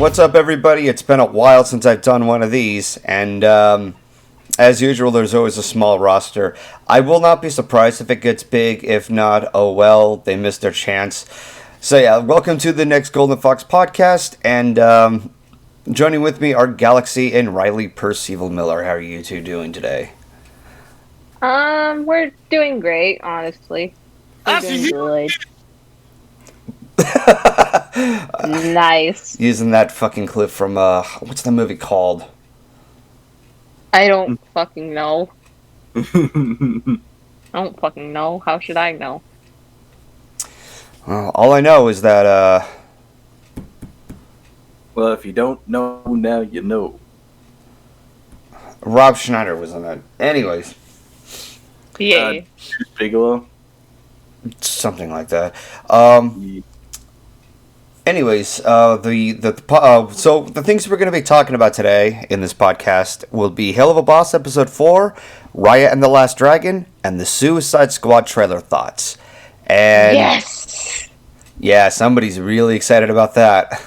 What's up, everybody? It's been a while since I've done one of these, and as usual, there's always a small roster. I will not be surprised if it gets big. If not, oh well, they missed their chance. So yeah, welcome to the next GoldenFox podcast, and joining with me are Galaxy and Ryley Percival Miller. How are you two doing today? We're doing great, honestly. We're doing good. Nice. Using that fucking clip from what's the movie called? I don't fucking know. I don't fucking know. How should I know? Well, all I know is that Well, if you don't know, now you know. Rob Schneider was in that. Anyways, Yeah. Bigelow. something like that. Yeah. Anyways, so the things we're going to be talking about today in this podcast will be Helluva Boss episode 4, Raya and the Last Dragon, and the Suicide Squad trailer thoughts. And Yes. yeah, somebody's really excited about that.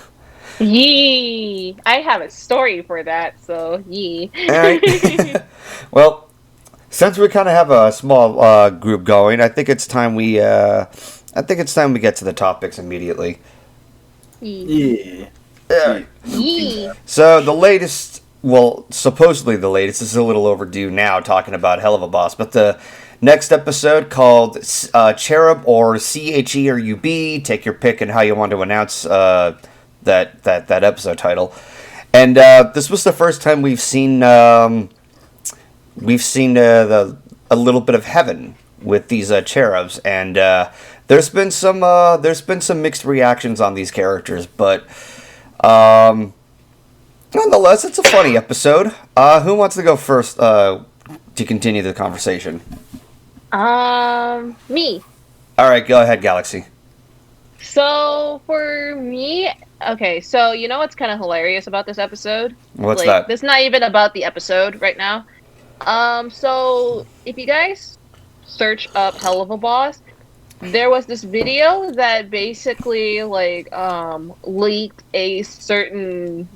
Yee. I have a story for that, so yee. All right. Well, since we kind of have a small group going, I think it's time we get to the topics immediately. Yee. Yeah. Yee. So the latest, well, supposedly the latest, this is a little overdue now talking about Helluva Boss, but the next episode called C.H.E.R.U.B or C.H.E.R.U.B, take your pick and how you want to announce that episode title. And this was the first time we've seen a little bit of heaven with these cherubs, and there's been some mixed reactions on these characters, but nonetheless, it's a funny episode. Who wants to go first to continue the conversation? Me. All right, go ahead, Galaxy. So for me, okay. So you know what's kind of hilarious about this episode? What's like, that? This is not even about the episode right now. So if you guys search up Helluva Boss, there was this video that basically leaked a certain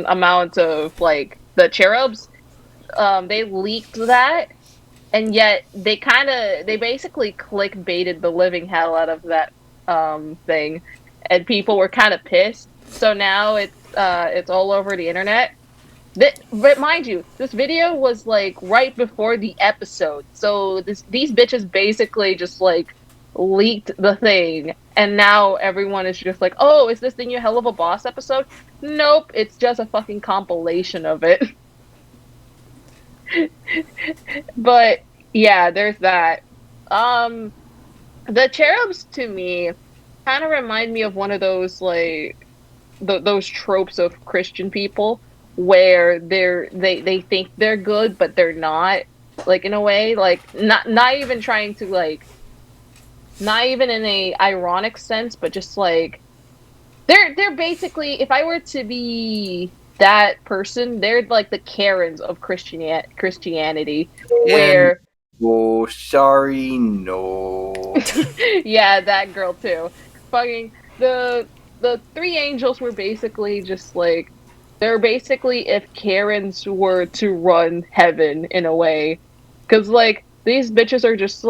amount of the cherubs. They leaked that, and yet they basically clickbaited the living hell out of that thing, and people were kind of pissed. So now it's all over the internet. But mind you, this video was right before the episode, so these bitches basically just leaked the thing, and now everyone is just like, "Oh, is this the new Helluva Boss episode?" Nope, it's just a fucking compilation of it. But yeah, there's that. The cherubs to me kind of remind me of one of those those tropes of Christian people where they think they're good but they're not, in a way, not even trying to not even in a ironic sense, but just they're basically, if I were to be that person, they're like the Karens of Christianity, where Oh, sorry, no. yeah, that girl too. Fucking the three angels were basically just they're basically if Karens were to run heaven in a way, because these bitches are just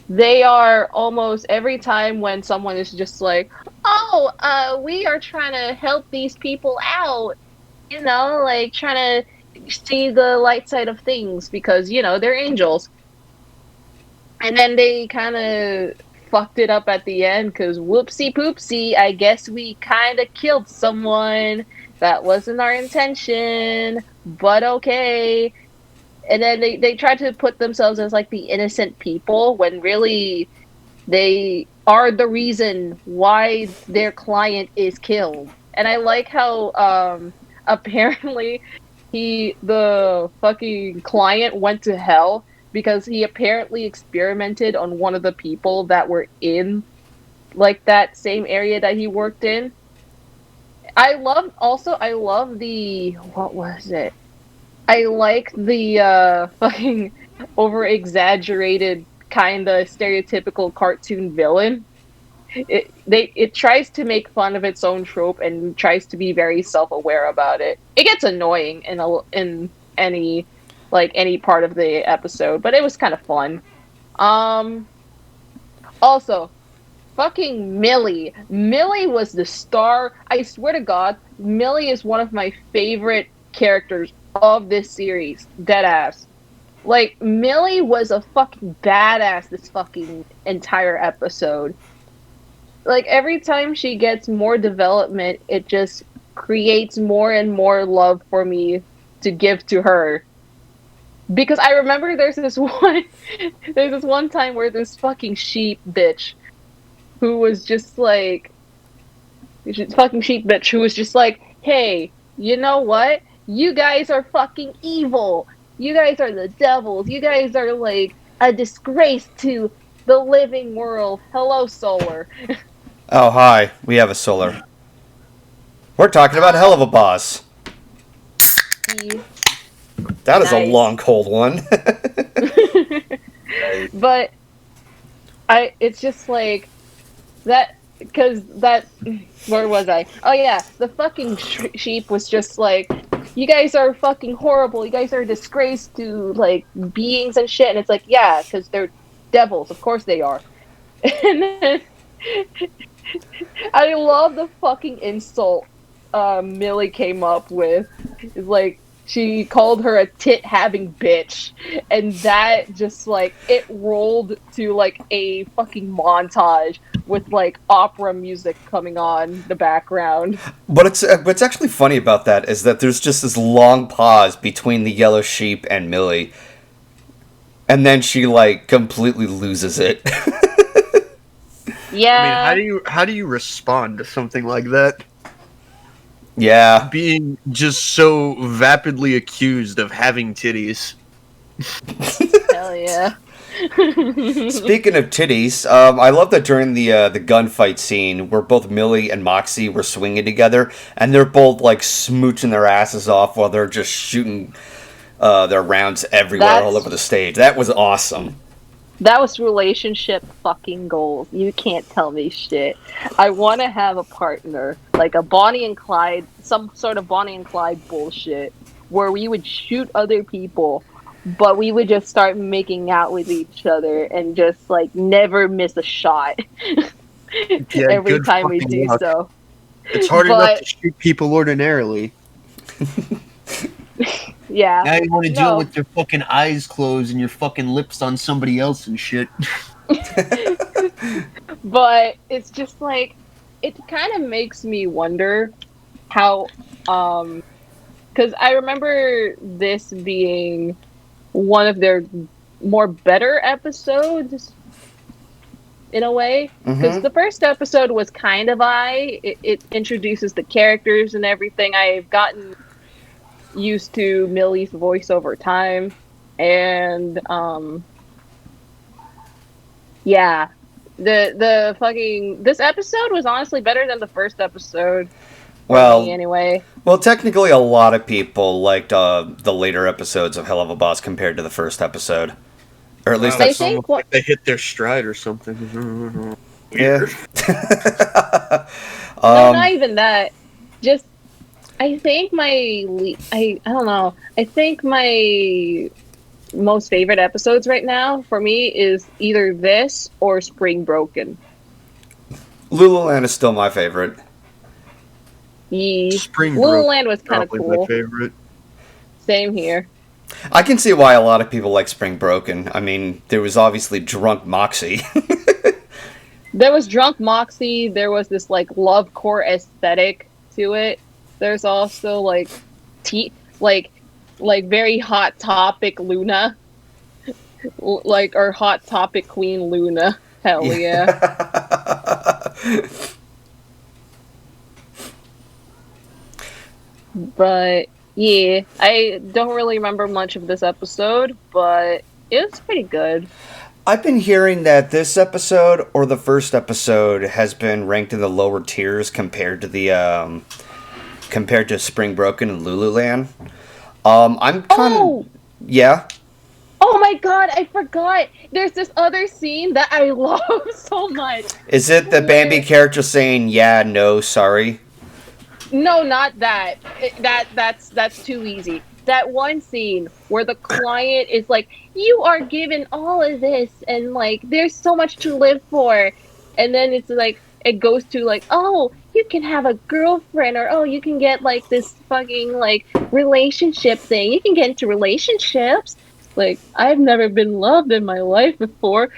they are almost every time when someone is just oh, we are trying to help these people out, trying to see the light side of things because they're angels, and then they kind of fucked it up at the end because whoopsie poopsie, I guess we kind of killed someone. That wasn't our intention, but okay. And then they tried to put themselves as the innocent people when really they are the reason why their client is killed. And I like how apparently the fucking client went to hell because he apparently experimented on one of the people that were in that same area that he worked in. I love the, what was it? I like the fucking over exaggerated kind of stereotypical cartoon villain it tries to make fun of its own trope and tries to be very self-aware about it. It gets annoying in any any part of the episode, but it was kind of fun. Um Also, fucking Millie. Millie was the star. I swear to God, Millie is one of my favorite characters of this series. Deadass. Like, Millie was a fucking badass this fucking entire episode. Like, every time she gets more development, it just creates more and more love for me to give to her. Because I remember there's this one time where this fucking sheep bitch who was just like fucking sheep bitch who was just like, hey, you know what? You guys are fucking evil. You guys are the devils. You guys are like a disgrace to the living world. Hello, Solar. Oh, hi. We have a solar. We're talking about Helluva Boss. That is a long, cold one. But it's just like that, because that, where was I? Oh yeah, the fucking sheep was just like, you guys are fucking horrible. You guys are a disgrace to like beings and shit. And it's like, yeah, because they're devils. Of course they are. And then I love the fucking insult Millie came up with. Like, she called her a tit-having bitch, and that just, like, it rolled to, like, a fucking montage with, like, opera music coming on the background. But what's actually funny about that is that there's just this long pause between the yellow sheep and Millie, and then she, like, completely loses it. Yeah. I mean, how do you respond to something like that? Yeah. Being just so vapidly accused of having titties. Hell yeah. Speaking of titties, I love that during the gunfight scene where both Millie and Moxie were swinging together, and they're both like smooching their asses off while they're just shooting their rounds everywhere all over the stage. That was awesome. That was relationship fucking goals. You can't tell me shit. I want to have a partner, like a Bonnie and Clyde, some sort of Bonnie and Clyde bullshit, where we would shoot other people, but we would just start making out with each other and just like never miss a shot. Yeah, every time we do luck. so. It's hard enough to shoot people ordinarily. Yeah. Now you want to deal with your fucking eyes closed and your fucking lips on somebody else and shit. But it's just like, it kind of makes me wonder how, because I remember this being one of their more better episodes in a way, because the first episode was kind of it introduces the characters and everything. I've gotten used to Millie's voice over time, and yeah, the fucking this episode was honestly better than the first episode. Well, me, anyway. Well, technically, a lot of people liked the later episodes of Helluva Boss compared to the first episode, or at least I think like they hit their stride or something. Yeah. No, not even that. Just, I think I don't know. I think my most favorite episodes right now for me is either this or Spring Broken. Lululand is still my favorite. Lululand was kind of cool. My favorite. Same here. I can see why a lot of people like Spring Broken. I mean, there was obviously Drunk Moxie. There was Drunk Moxie. There was this like lovecore aesthetic to it. There's also like like very Hot Topic Luna, like, or Hot Topic Queen Luna. Hell yeah. But yeah, I don't really remember much of this episode, but it was pretty good. I've been hearing that this episode or the first episode has been ranked in the lower tiers compared to the Spring Broken and Lululand. I'm kind of yeah. Oh my god, I forgot. There's this other scene that I love so much. Is it the Bambi character saying, yeah, no, sorry? No, not that. That's too easy. That one scene where the client is like, "You are given all of this, and like, there's so much to live for," and then it's like it goes to like, "Oh, you can have a girlfriend, or oh, you can get like this fucking like relationship thing. You can get into relationships." Like, I've never been loved in my life before.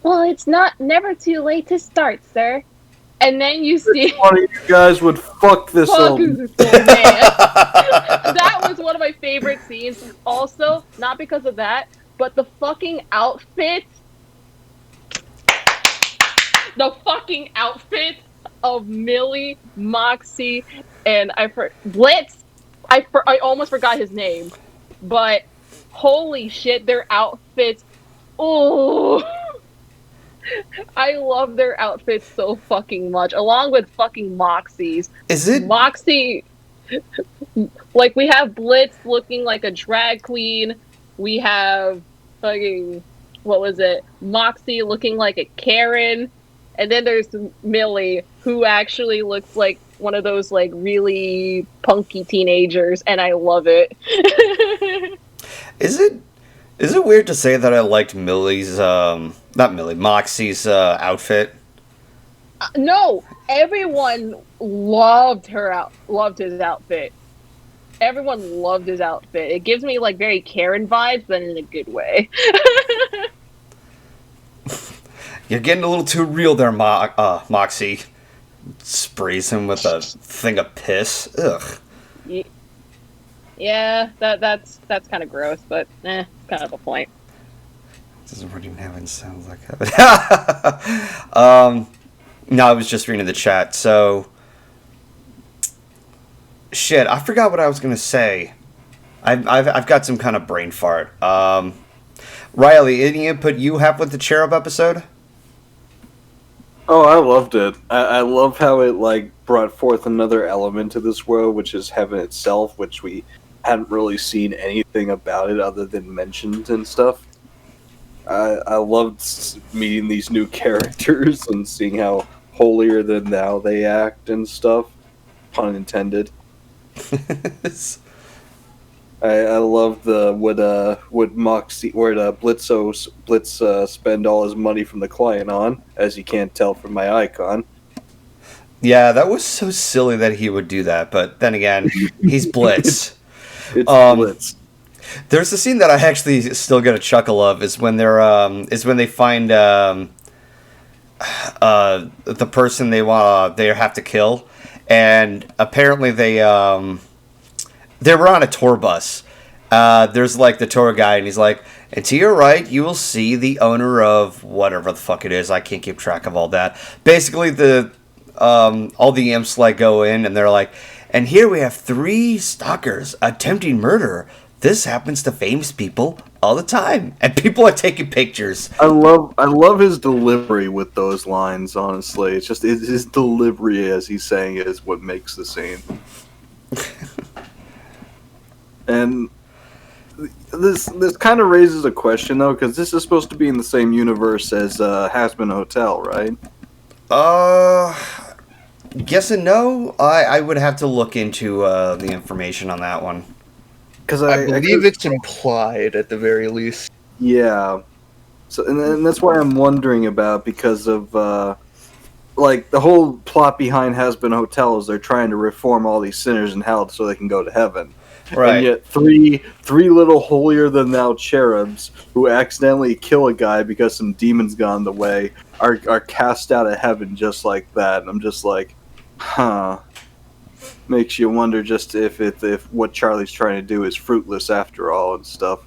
Well, it's never too late to start, sir. And then you see. One of you guys would fuck this Fuck old. this old man. That was one of my favorite scenes. Also, not because of that, but the fucking outfit. The fucking outfit of Millie, Moxie, and Blitz. I almost forgot his name, but holy shit, their outfits. Oh, I love their outfits so fucking much, along with fucking Moxie's. Is it? Moxie, like, we have Blitz looking like a drag queen. We have fucking, what was it? Moxie looking like a Karen. And then there's Millie, who actually looks like one of those, like, really punky teenagers, and I love it. Is it weird to say that I liked Moxie's outfit? No, everyone loved his outfit. Everyone loved his outfit. It gives me like very Karen vibes, but in a good way. You're getting a little too real there, Moxie. Sprays him with a thing of piss. Ugh. Yeah, that's kind of gross, but kind of a point. Doesn't really heaven sound like heaven. No, I was just reading the chat. So, shit, I forgot what I was gonna say. I've got some kind of brain fart. Ryley, any input you have with the C.H.E.R.U.B episode? Oh, I loved it. I love how it like brought forth another element to this world, which is heaven itself, which we hadn't really seen anything about it other than mentioned and stuff. I loved meeting these new characters and seeing how holier than thou they act and stuff. Pun intended. I love the would Moxie or Blitz spend all his money from the client on, as you can't tell from my icon. Yeah, that was so silly that he would do that, but then again, he's Blitz. It's Blitz. There's a scene that I actually still get a chuckle of is when they find the person they have to kill, and apparently they were on a tour bus. There's like the tour guide, and he's like, and to your right, you will see the owner of whatever the fuck it is. I can't keep track of all that. Basically, all the imps like go in, and they're like, and here we have 3 stalkers attempting murder. This happens to famous people all the time, and people are taking pictures. I love his delivery with those lines. Honestly, it's just his delivery as he's saying it is what makes the scene. And this kind of raises a question though, because this is supposed to be in the same universe as Hazbin Hotel, right? Yes and no. I would have to look into the information on that one. Because I believe it's implied at the very least. Yeah. So and that's why I'm wondering about, because of like the whole plot behind Hazbin Hotel is they're trying to reform all these sinners in hell so they can go to heaven. Right. And yet three little holier than thou cherubs who accidentally kill a guy because some demons got in the way are cast out of heaven just like that. And I'm just like, huh. Makes you wonder just if what Charlie's trying to do is fruitless after all and stuff.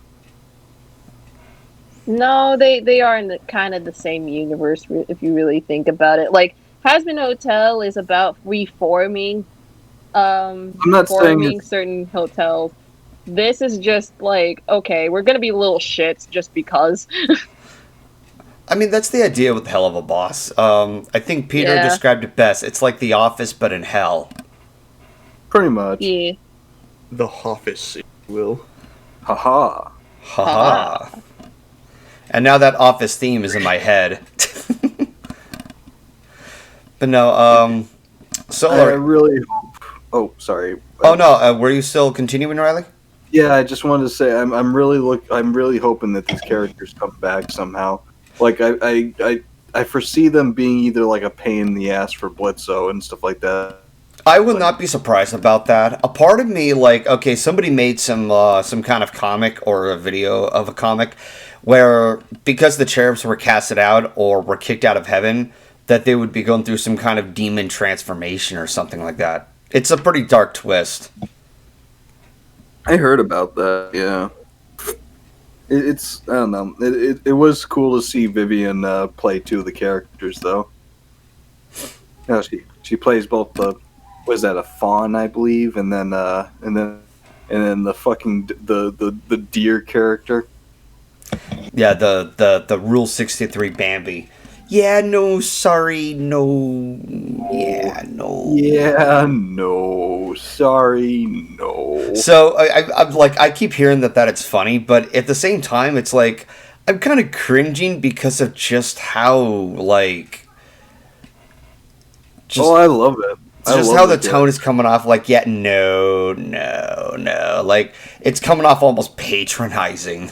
No, they are in kind of the same universe if you really think about it. Like, Hazbin Hotel is about reforming I'm not saying certain hotels. This is just like, okay, we're gonna be little shits just because. I mean, that's the idea with Helluva Boss. I think Peter described it best. It's like The Office, but in hell. Pretty much. Yeah. The office, if you will. Haha. Haha. And now that Office theme is in my head. But no, I really hope. Oh, sorry. Oh no, were you still continuing, Ryley? Yeah, I just wanted to say I'm really hoping that these characters come back somehow. Like I foresee them being either like a pain in the ass for Blitzo and stuff like that. I would not be surprised about that. A part of me, like, okay, somebody made some kind of comic or a video of a comic where because the cherubs were casted out or were kicked out of heaven, that they would be going through some kind of demon transformation or something like that. It's a pretty dark twist. I heard about that. Yeah, it's I don't know. It was cool to see Vivian play two of the characters though. Yeah, she plays both the was that a fawn I believe, and then the fucking the deer character. Yeah, the Rule 63 Bambi. Yeah, no, sorry, no. Yeah, no. Yeah, no. Sorry, no. So I'm like, I keep hearing that it's funny, but at the same time, it's like I'm kind of cringing because of just how like. I love it. Just how the tone is coming off, like, yeah, no, like it's coming off almost patronizing.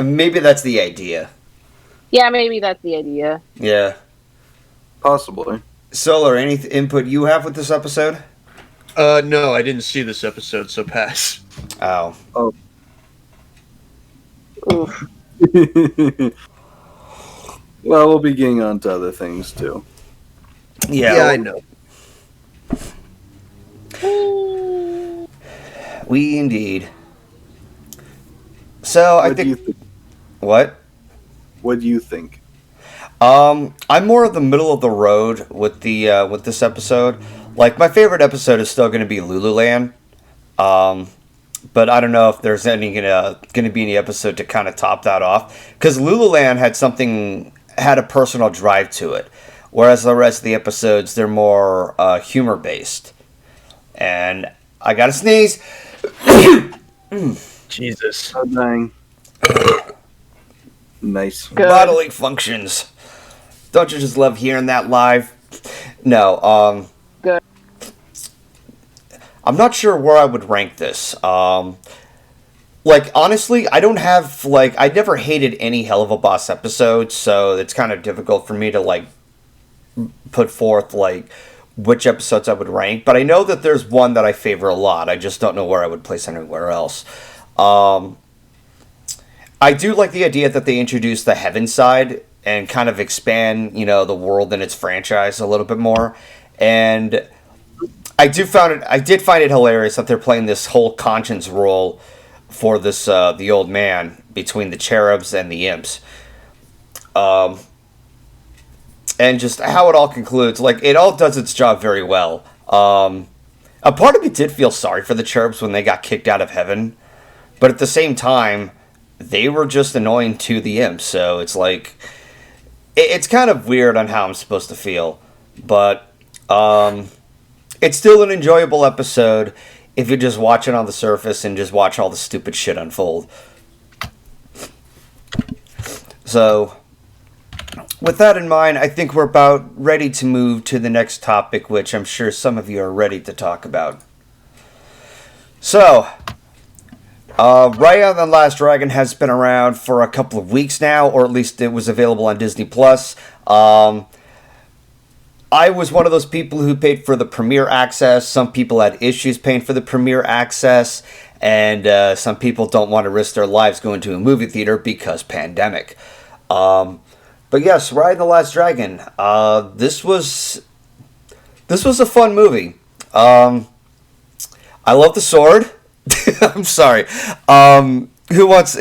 Maybe that's the idea. Yeah, maybe that's the idea. Yeah. Possibly. Solar, any input you have with this episode? No, I didn't see this episode, so pass. Oh. Oof. Well, we'll be getting on to other things, too. Yeah, I know. We indeed. So, I think... What? What do you think? I'm more of the middle of the road with the with this episode. Like, my favorite episode is still going to be Lululand. But I don't know if there's going to be any episode to kind of top that off. Because Lululand had a personal drive to it. Whereas the rest of the episodes, they're more humor-based. And I gotta sneeze. Jesus. Oh, dang. Nice. Good. Bodily functions. Don't you just love hearing that live? No, Good. I'm not sure where I would rank this. Like, honestly, I don't have, like, I never hated any Helluva Boss episodes, so it's kind of difficult for me to, like, put forth, like, which episodes I would rank. But I know that there's one that I favor a lot. I just don't know where I would place anywhere else. I do like the idea that they introduce the heaven side and kind of expand, the world and its franchise a little bit more. And I did find it hilarious that they're playing this whole conscience role for this the old man between the cherubs and the imps. And just how it all concludes, like, it all does its job very well. A part of me did feel sorry for the cherubs when they got kicked out of heaven, but at the same time, they were just annoying to the imps, so it's like, it's kind of weird on how I'm supposed to feel, but it's still an enjoyable episode if you just watch it on the surface and just watch all the stupid shit unfold. So, with that in mind, I think we're about ready to move to the next topic, which I'm sure some of you are ready to talk about. So, Raya and the Last Dragon has been around for a couple of weeks now, or at least it was available on Disney+. I was one of those people who paid for the premiere access. Some people had issues paying for the premiere access, and some people don't want to risk their lives going to a movie theater because pandemic. But yes, Raya and the Last Dragon. This was a fun movie. I love the sword. I'm sorry. Who wants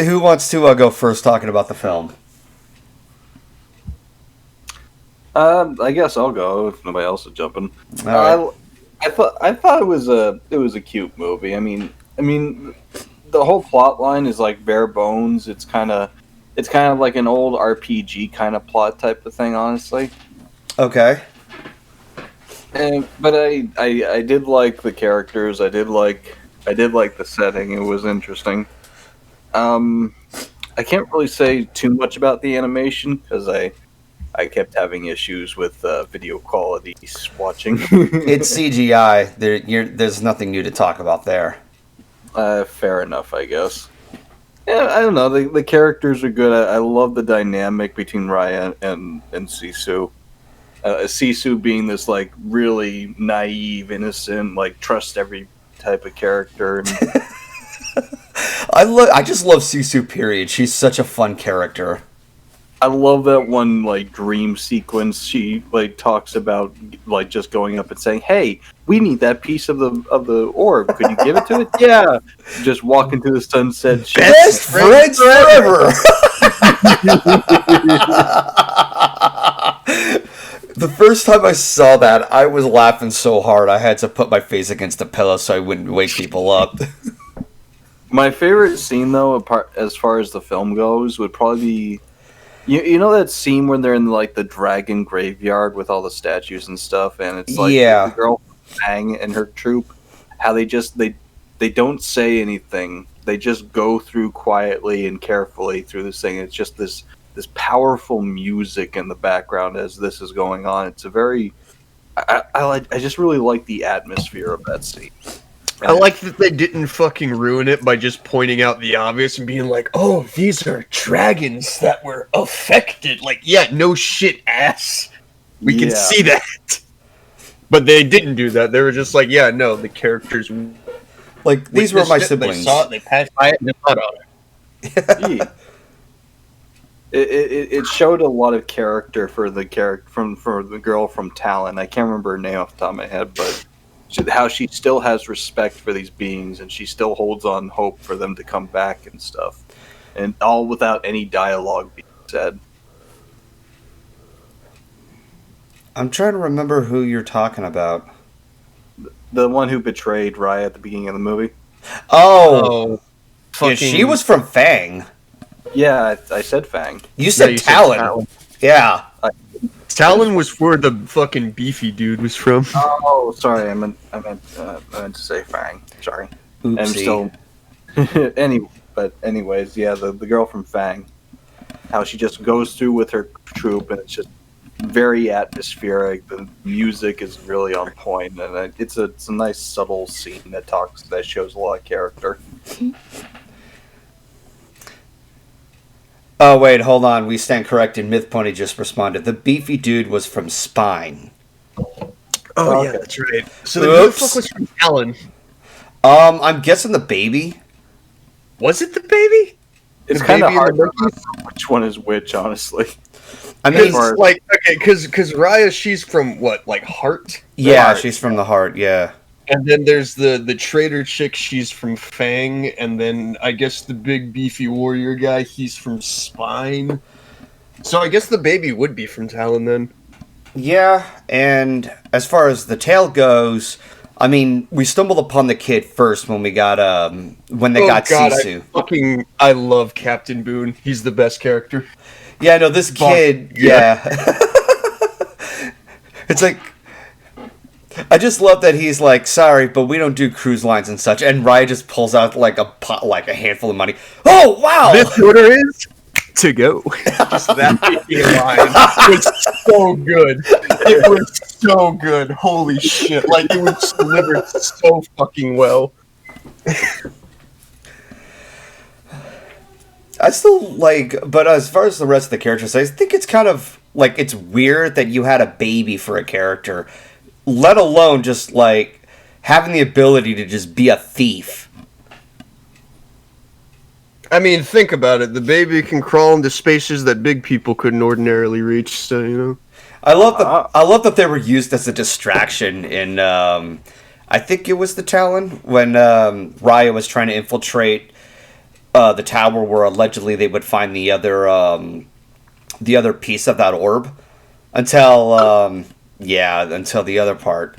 to go first talking about the film? I guess I'll go if nobody else is jumping. All right. I thought it was a cute movie. I mean, the whole plot line is like bare bones. It's kind of like an old RPG kind of plot type of thing, honestly. Okay. But I did like the characters. I did like the setting. It was interesting. I can't really say too much about the animation because I kept having issues with video quality watching. It's CGI. There's nothing new to talk about there. Fair enough, I guess. Yeah, I don't know. The characters are good. I love the dynamic between Raya and Sisu. Sisu being this like really naive, innocent, like trust every type of character. And I just love Sisu. Period. She's such a fun character. I love that one like dream sequence. She like talks about like just going up and saying, "Hey, we need that piece of the orb. Could you give it to it?" Yeah. Just walk into the sunset. Best friends forever. The first time I saw that, I was laughing so hard I had to put my face against the pillow so I wouldn't wake people up. My favorite scene, though, apart as far as the film goes, would probably be you know that scene when they're in like the dragon graveyard with all the statues and stuff, and it's like the girl Fang and her troop, how they don't say anything, they just go through quietly and carefully through this thing. It's just this powerful music in the background as this is going on. It's a very I just really like the atmosphere of that scene. I like that they didn't fucking ruin it by just pointing out the obvious and being like, "Oh, these are dragons that were affected." Like, yeah, no shit, ass. We can see that. But they didn't do that. They were just like, "Yeah, no, the characters." Like, these were my siblings. They saw it, they passed by it, and they thought on it. It showed a lot of character for the for the girl from Talon. I can't remember her name off the top of my head, but how she still has respect for these beings and she still holds on hope for them to come back and stuff, and all without any dialogue being said. I'm trying to remember who you're talking about. The one who betrayed Raya at the beginning of the movie. Oh, yeah, she was from Fang. Yeah, I said Fang. You said Talon. Yeah. Talon was where the fucking beefy dude was from. Oh, sorry. I meant to say Fang. Sorry. Oopsie. I'm still. Anyways, yeah, the girl from Fang. How she just goes through with her troop, and it's just very atmospheric. The music is really on point, and it's a nice subtle scene that shows a lot of character. Oh, wait, hold on. We stand corrected. Myth Pony just responded. The beefy dude was from Spine. Oh, yeah, that's right. So who the fuck was from Talon? I'm guessing the baby. Was it the baby? It's kind of hard to remember which one is which, honestly. I mean, like, okay, because Raya, she's from what, like Heart? Yeah, Heart. She's from the Heart, yeah. And then there's the traitor chick, she's from Fang, and then I guess the big beefy warrior guy, he's from Spine. So I guess the baby would be from Talon then. Yeah, and as far as the tale goes, I mean, we stumbled upon the kid first when we got got Sisu. I love Captain Boone. He's the best character. Yeah, no, this kid, yeah. It's like, I just love that he's like, sorry, but we don't do cruise lines and such. And Raya just pulls out like a handful of money. Oh, wow! This order is to go. Just that line was so good. It was so good. Holy shit. Like, it was delivered so fucking well. I still like, but as far as the rest of the characters, I think it's kind of like, it's weird that you had a baby for a character, let alone just like having the ability to just be a thief. I mean, think about it. The baby can crawl into spaces that big people couldn't ordinarily reach, so, you know. I love that they were used as a distraction in, I think it was the Talon, when Raya was trying to infiltrate the tower where allegedly they would find the other piece of that orb until the other part.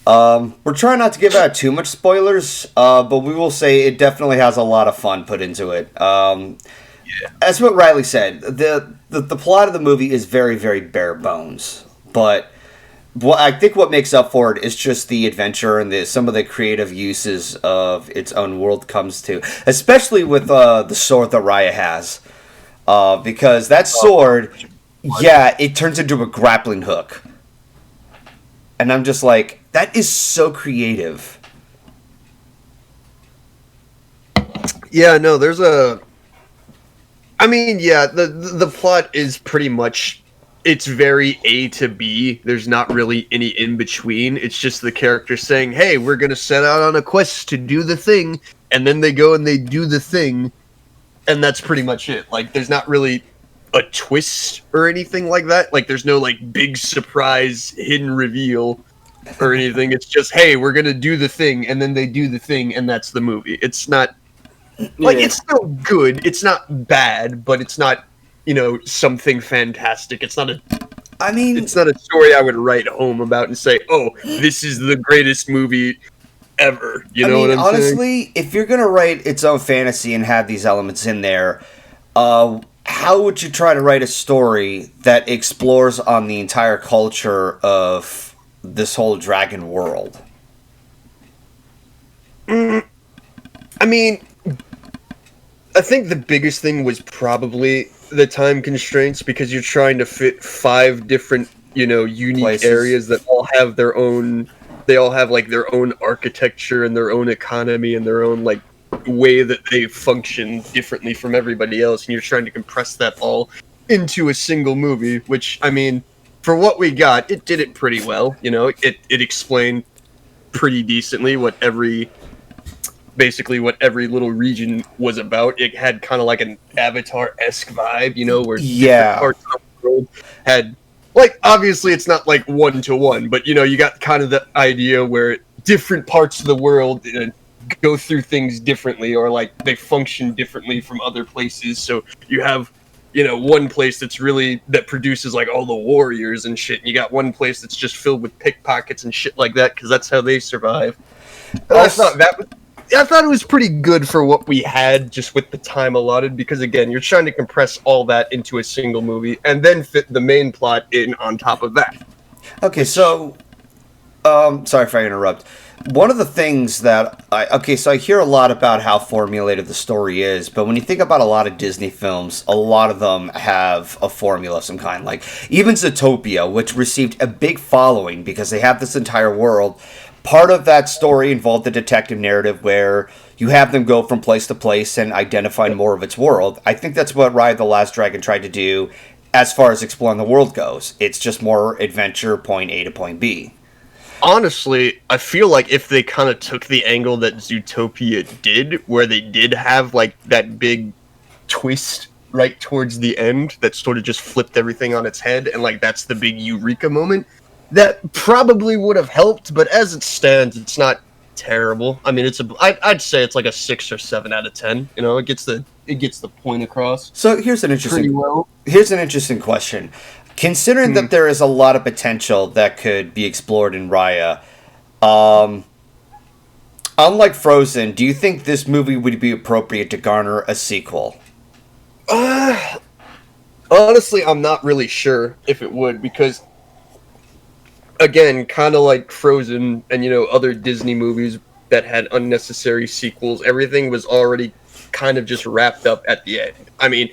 We're trying not to give out too much spoilers, but we will say it definitely has a lot of fun put into it. As what Ryley said, the plot of the movie is very, very bare bones, but I think what makes up for it is just the adventure and some of the creative uses of its own world comes to, especially with the sword that Raya has, because that sword, yeah, it turns into a grappling hook, and I'm just like, that is so creative. Yeah, no, there's a. I mean, yeah, the plot is pretty much, it's very A to B. There's not really any in between. It's just the character saying, "Hey, we're gonna set out on a quest to do the thing," and then they go and they do the thing, and that's pretty much it. Like, there's not really a twist or anything like that. Like, there's no like big surprise hidden reveal or anything. It's just, "Hey, we're gonna do the thing," and then they do the thing, and that's the movie. It's not. Like, Yeah. it's still good. It's not bad, but it's not, something fantastic. It's not a I mean, it's not a story I would write home about and say, "Oh, this is the greatest movie ever." You know what I'm saying? honestly, if you're gonna write its own fantasy and have these elements in there, how would you try to write a story that explores on the entire culture of this whole dragon world? I mean, I think the biggest thing was probably the time constraints, because you're trying to fit 5 different, unique Places. areas that all have their own. They all have like their own architecture and their own economy and their own like way that they function differently from everybody else, and you're trying to compress that all into a single movie. Which, I mean, for what we got, it did it pretty well. It explained pretty decently basically what every little region was about. It had kind of like an Avatar-esque vibe, where Yeah. different parts of the world had, like, obviously it's not like one-to-one, but, you got kind of the idea where different parts of the world go through things differently, or, like, they function differently from other places. So you have, one place that produces, like, all the warriors and shit, and you got one place that's just filled with pickpockets and shit like that, because that's how they survive. And I thought it was pretty good for what we had, just with the time allotted, because again, you're trying to compress all that into a single movie and then fit the main plot in on top of that. Okay, so, sorry if I interrupt. One of the things that I hear a lot about how formulated the story is, but when you think about a lot of Disney films, a lot of them have a formula of some kind. Like, even Zootopia, which received a big following because they have this entire world. Part of that story involved the detective narrative where you have them go from place to place and identify more of its world. I think that's what Raya the Last Dragon tried to do as far as exploring the world goes. It's just more adventure, point A to point B. Honestly, I feel like if they kind of took the angle that Zootopia did, where they did have like that big twist right towards the end that sort of just flipped everything on its head, and like that's the big eureka moment, that probably would have helped. But as it stands, it's not terrible. I mean, I'd say it's like a 6 or 7 out of 10. It gets the point across. So here's an Pretty well. interesting question. Considering that there is a lot of potential that could be explored in Raya, unlike Frozen, do you think this movie would be appropriate to garner a sequel? Honestly, I'm not really sure if it would, because again, kind of like Frozen and other Disney movies that had unnecessary sequels, everything was already kind of just wrapped up at the end. I mean,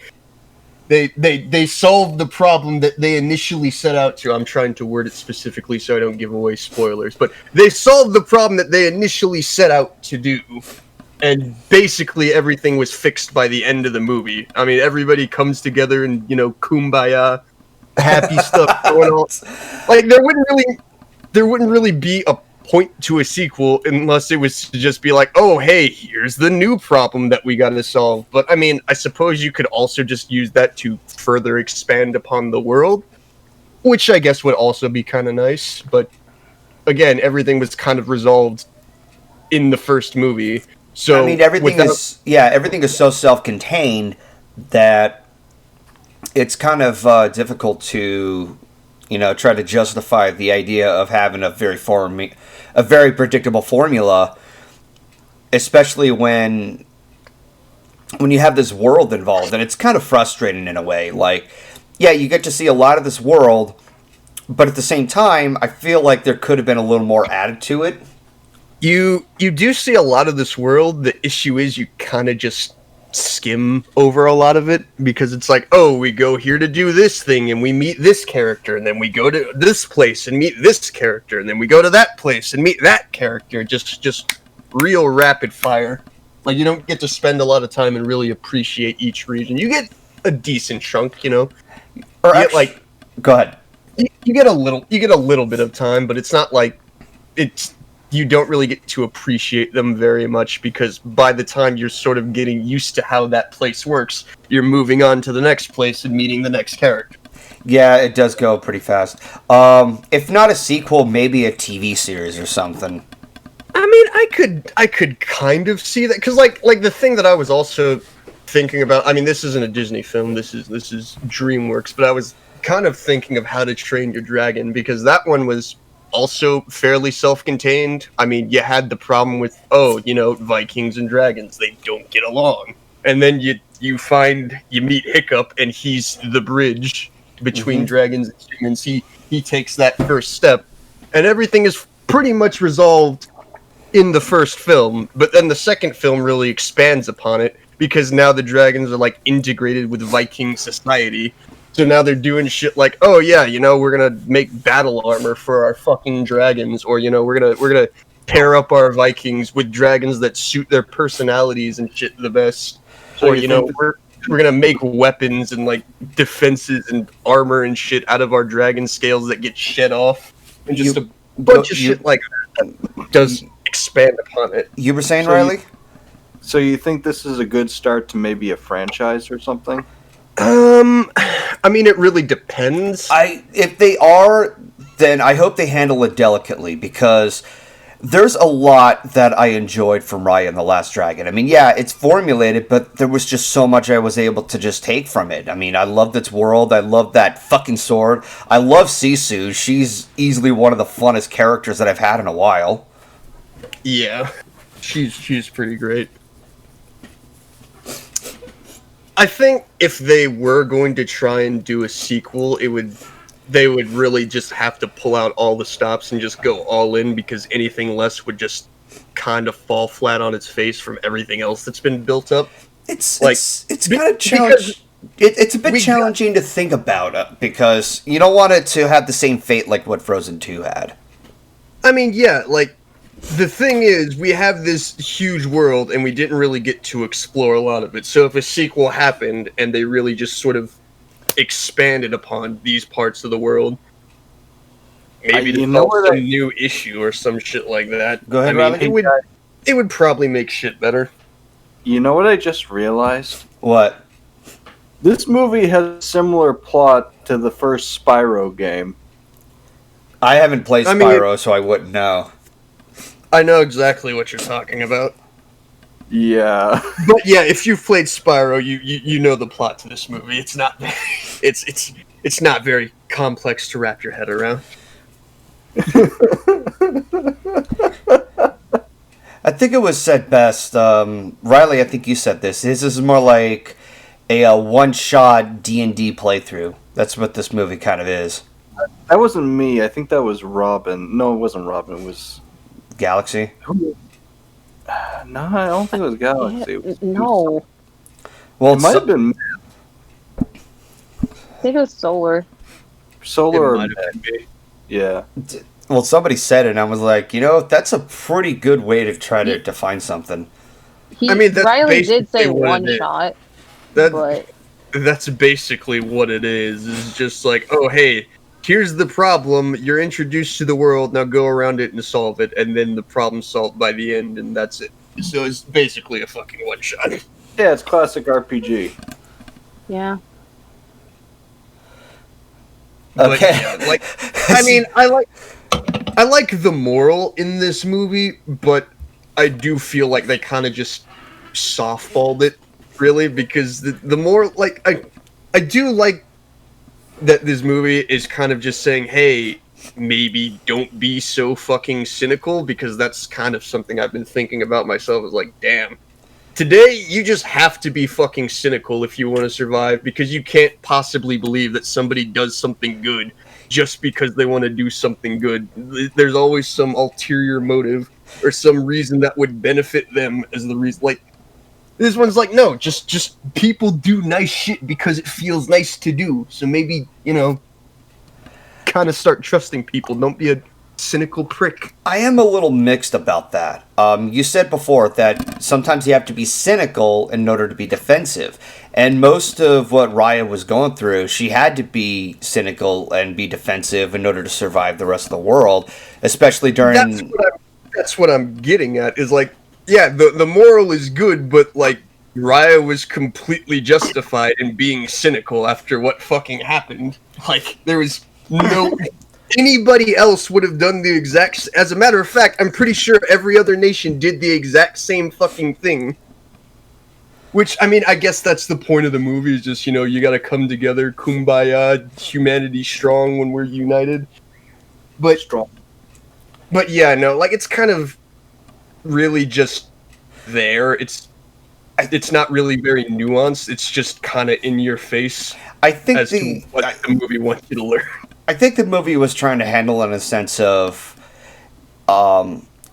they solved the problem that they initially set out to. I'm trying to word it specifically so I don't give away spoilers, but they solved the problem that they initially set out to do, and basically everything was fixed by the end of the movie. I mean, everybody comes together and kumbaya, happy stuff going on. Like, there wouldn't really be a point to a sequel unless it was to just be like, oh, hey, here's the new problem that we got to solve. But I mean, I suppose you could also just use that to further expand upon the world, which I guess would also be kind of nice. But again, everything was kind of resolved in the first movie. So I mean, everything is so self-contained that it's kind of difficult to try to justify the idea of having a very predictable formula, especially when you have this world involved, and it's kind of frustrating in a way. Like, yeah, you get to see a lot of this world, but at the same time, I feel like there could have been a little more added to it. You do see a lot of this world. The issue is you kind of just skim over a lot of it because it's like, oh, we go here to do this thing and we meet this character, and then we go to this place and meet this character, and then we go to that place and meet that character. Just real rapid fire. Like, you don't get to spend a lot of time and really appreciate each region. You get a decent chunk, you know. Or You get, actually, go ahead. you get a little bit of time, but it's not like you don't really get to appreciate them very much because by the time you're sort of getting used to how that place works, you're moving on to the next place and meeting the next character. Yeah, it does go pretty fast. If not a sequel, maybe a TV series or something. I mean, I could kind of see that because like the thing that I was also thinking about. I mean, this isn't a Disney film. This is DreamWorks, but I was kind of thinking of How to Train Your Dragon because that one was also fairly self-contained. I mean, you had the problem with, Vikings and dragons, they don't get along. And then you meet Hiccup, and he's the bridge between dragons and humans. He takes that first step, and everything is pretty much resolved in the first film, but then the second film really expands upon it, because now the dragons are, like, integrated with Viking society. So now they're doing shit like, oh yeah, we're gonna make battle armor for our fucking dragons, or we're gonna pair up our Vikings with dragons that suit their personalities and shit the best. So Or we're gonna make weapons and like defenses and armor and shit out of our dragon scales that get shed off, and just a bunch of shit like that does expand upon it. You were saying, So Ryley? So you think this is a good start to maybe a franchise or something? I mean, it really depends. If they are, then I hope they handle it delicately, because there's a lot that I enjoyed from Raya and the Last Dragon. I mean, yeah, it's formulated, but there was just so much I was able to just take from it. I mean, I loved its world. I loved that fucking sword. I love Sisu. She's easily one of the funnest characters that I've had in a while. Yeah, she's pretty great. I think if they were going to try and do a sequel, they would really just have to pull out all the stops and just go all in, because anything less would just kind of fall flat on its face from everything else that's been built up. It's kind of challenging. It's a bit challenging to think about, because you don't want it to have the same fate like what Frozen 2 had. I mean, yeah, like, the thing is, we have this huge world, and we didn't really get to explore a lot of it. So if a sequel happened, and they really just sort of expanded upon these parts of the world, maybe develop some new issue or some shit like that. Go ahead, Riley. It would probably make shit better. You know what I just realized? What? This movie has a similar plot to the first Spyro game. I haven't played Spyro, so I wouldn't know. I know exactly what you're talking about. Yeah. But yeah, if you've played Spyro, you know the plot to this movie. It's not it's not very complex to wrap your head around. I think it was said best. Ryley, I think you said this. This is more like a one-shot D&D playthrough. That's what this movie kind of is. That wasn't me. I think that was Robin. No, it wasn't Robin. It was Galaxy? No, I don't think it was Galaxy. No. Well, it might have been I think it was Solar. Solar. It might have been. Yeah. Well, somebody said it, and I was like, that's a pretty good way to try to define something. Ryley did say one shot, but that's basically what it is. It's just like, oh, hey, here's the problem. You're introduced to the world. Now go around it and solve it, and then the problem's solved by the end, and that's it. So it's basically a fucking one shot. Yeah, it's classic RPG. yeah. Okay. But, yeah, I like the moral in this movie, but I do feel like they kind of just softballed it, really, because the more, like, I do like that this movie is kind of just saying, hey, maybe don't be so fucking cynical, because that's kind of something I've been thinking about myself, is like, damn, today you just have to be fucking cynical if you want to survive, because you can't possibly believe that somebody does something good just because they want to do something good. There's always some ulterior motive or some reason that would benefit them as the reason. Like, this one's like, no, just people do nice shit because it feels nice to do. So maybe, kind of start trusting people. Don't be a cynical prick. I am a little mixed about that. You said before that sometimes you have to be cynical in order to be defensive. And most of what Raya was going through, she had to be cynical and be defensive in order to survive the rest of the world, especially during... That's what I'm getting at, is like, yeah, the moral is good, but like, Raya was completely justified in being cynical after what fucking happened. Like, there was no... Anybody else would have done the exact... As a matter of fact, I'm pretty sure every other nation did the exact same fucking thing. Which, I mean, I guess that's the point of the movie, is just, you gotta come together, kumbaya, humanity strong when we're united. But... Strong. But yeah, no, like, it's kind of really just there. It's not really very nuanced. It's just kind of in your face I think as to what the movie wants you to learn. I think the movie was trying to handle it in a sense of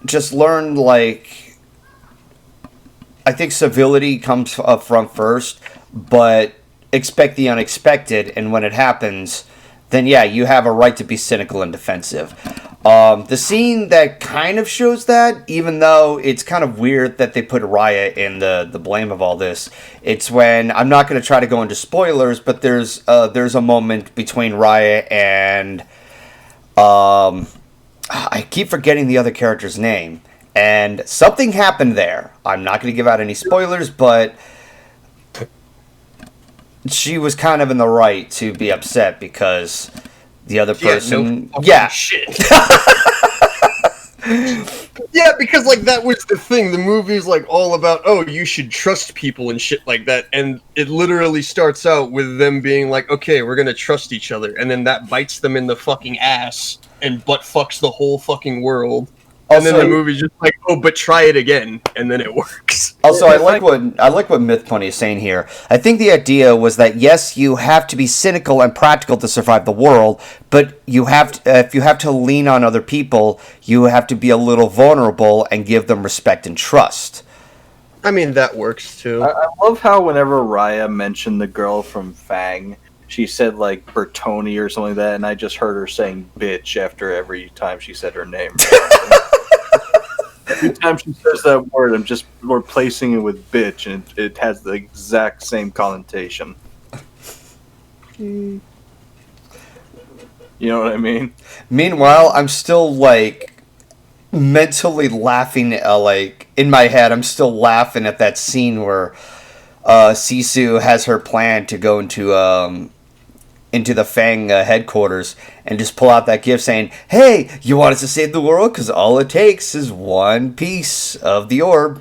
just learn, like, I think civility comes up front first, but expect the unexpected, and when it happens, then yeah, you have a right to be cynical and defensive. The scene that kind of shows that, even though it's kind of weird that they put Raya in the blame of all this, it's when, I'm not going to try to go into spoilers, but there's a moment between Raya and I keep forgetting the other character's name, and something happened there. I'm not going to give out any spoilers, but she was kind of in the right to be upset because the other person... Yeah. Shit. Yeah, because, like, that was the thing. The movie's, like, all about, oh, you should trust people and shit like that. And it literally starts out with them being like, okay, we're gonna trust each other. And then that bites them in the fucking ass and butt fucks the whole fucking world. And then the movie's just like, oh, but try it again, and then it works. Also, I like what Myth Pony is saying here. I think the idea was that yes, you have to be cynical and practical to survive the world, but you have to, if you have to lean on other people, you have to be a little vulnerable and give them respect and trust. I mean, that works too. I love how whenever Raya mentioned the girl from Fang, she said like Bertoni or something like that, and I just heard her saying bitch after every time she said her name. Every time she says that word, I'm just replacing it with bitch, and it has the exact same connotation. You know what I mean? Meanwhile, I'm still, like, mentally laughing, like, in my head, I'm still laughing at that scene where Sisu has her plan to go into the Fang headquarters and just pull out that gift saying, hey, you want us to save the world? Because all it takes is one piece of the orb.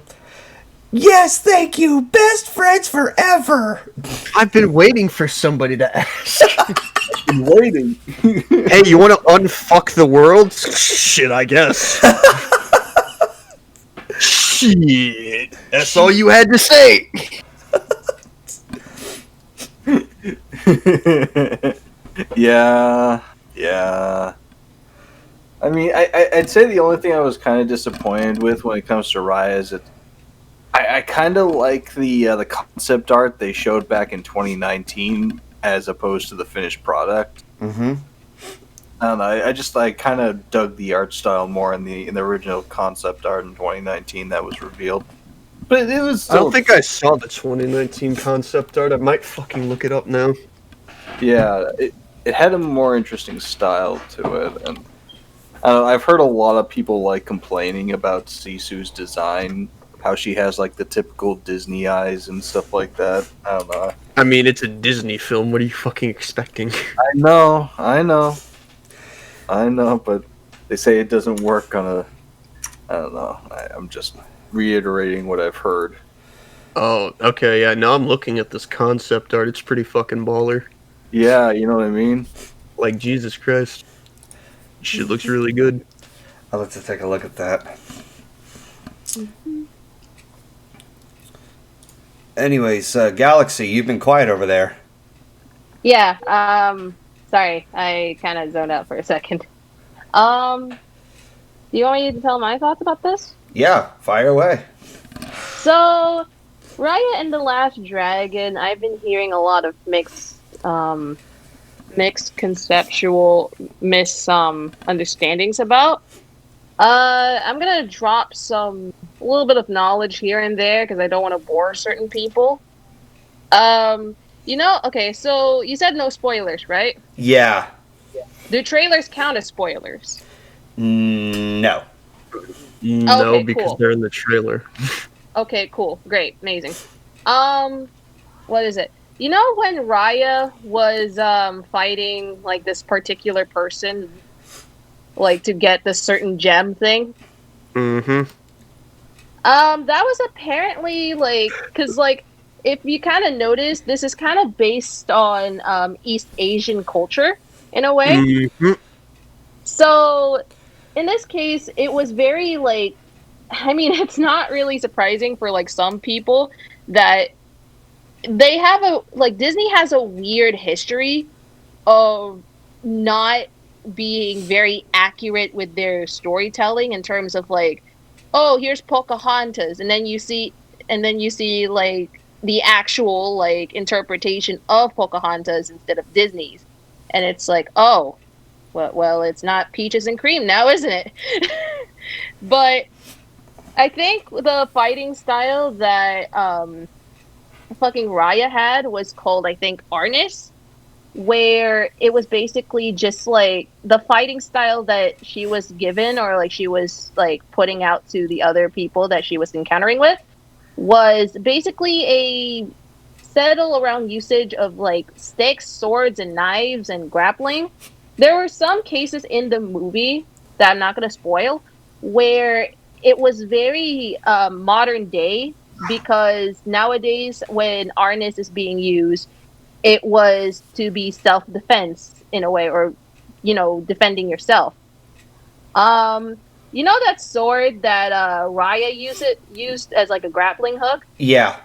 Yes, thank you. Best friends forever. I've been waiting for somebody to ask. I've been waiting. Hey, you want to unfuck the world? Shit, I guess. Shit. That's all you had to say. Yeah. I mean, I'd say the only thing I was kind of disappointed with when it comes to Raya is that I kind of like the concept art they showed back in 2019 as opposed to the finished product. Mm-hmm. I don't know. I kind of dug the art style more in the original concept art in 2019 that was revealed. But it was still... I don't think I saw the 2019 concept art. I might fucking look it up now. Yeah, it had a more interesting style to it, and I've heard a lot of people like complaining about Sisu's design, how she has like the typical Disney eyes and stuff like that. I don't know. I mean, it's a Disney film. What are you fucking expecting? I know, but they say it doesn't work on a... I don't know. I'm just reiterating what I've heard. Oh, okay, yeah. Now I'm looking at this concept art. It's pretty fucking baller. Yeah, you know what I mean? Like, Jesus Christ. Shit looks really good. I'll have to take a look at that. Anyways, Galaxy, you've been quiet over there. Yeah, Sorry, I kind of zoned out for a second. Do you want me to tell my thoughts about this? Yeah, fire away. So, Raya and the Last Dragon, I've been hearing a lot of mixed conceptual understandings about. I'm gonna drop a little bit of knowledge here and there because I don't want to bore certain people. Okay, so you said no spoilers, right? Yeah. Do trailers count as spoilers? No. No, Okay, because cool. they're in the trailer. Okay, cool. Great. Amazing. Um, what is it? You know when Raya was fighting like this particular person like to get this certain gem thing? Mm-hmm. That was apparently like cuz like if you kind of notice this is kind of based on East Asian culture in a way. Mm-hmm. So in this case it was very like I mean it's not really surprising for like some people that they have a like Disney has a weird history of not being very accurate with their storytelling in terms of like, oh, here's Pocahontas, and then you see like the actual like interpretation of Pocahontas instead of Disney's, and it's like, oh, well, it's not peaches and cream now, isn't it? But I think the fighting style that fucking Raya had was called, I think, Arnis, where it was basically just like the fighting style that she was given or like she was like putting out to the other people that she was encountering with was basically a settle around usage of like sticks, swords, and knives and grappling. There were some cases in the movie that I'm not going to spoil where it was very modern day because nowadays when Arnis is being used, it was to be self-defense in a way or defending yourself. You know that sword that Raya used as like a grappling hook? Yeah.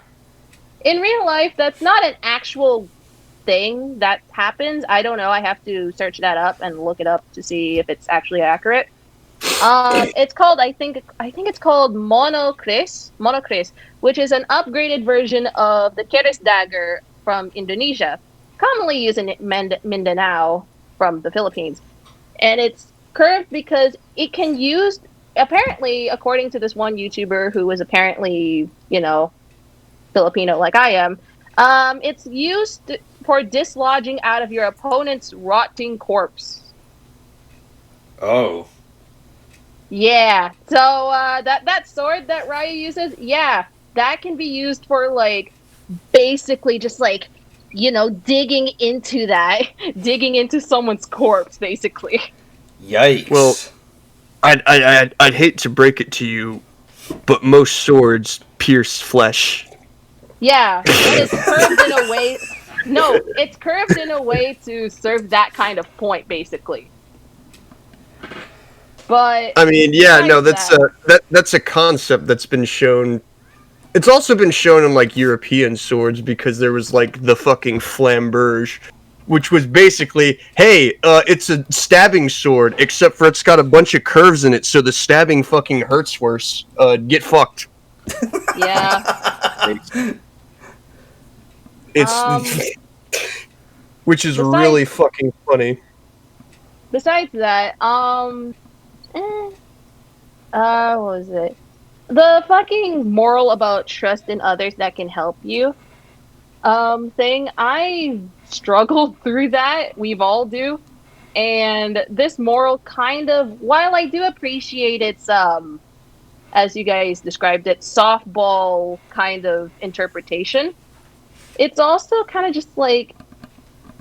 In real life, that's not an actual thing that happens. I don't know. I have to search that up and look it up to see if it's actually accurate. It's called I think it's called Monokris, which is an upgraded version of the Keris dagger from Indonesia, commonly used in Mindanao from the Philippines. And it's curved because it can use apparently according to this one YouTuber who is apparently, Filipino like I am, it's used for dislodging out of your opponent's rotting corpse. Oh. Yeah. So that sword that Raya uses, yeah, that can be used for like basically just like digging into digging into someone's corpse, basically. Yikes. Well, I'd hate to break it to you, but most swords pierce flesh. Yeah, and it's curved in a way. No, it's curved in a way to serve that kind of point, basically. But I mean, yeah, no, besides that's a concept that's been shown. It's also been shown in like European swords because there was like the fucking flamberge, which was basically, hey, it's a stabbing sword, except for it's got a bunch of curves in it, so the stabbing fucking hurts worse. Get fucked. Yeah. It's which is besides- really fucking funny. Besides that, what was it? The fucking moral about trust in others that can help you, thing. I struggled through that. We've all do. And this moral kind of, while I do appreciate its, as you guys described it, softball kind of interpretation, it's also kind of just like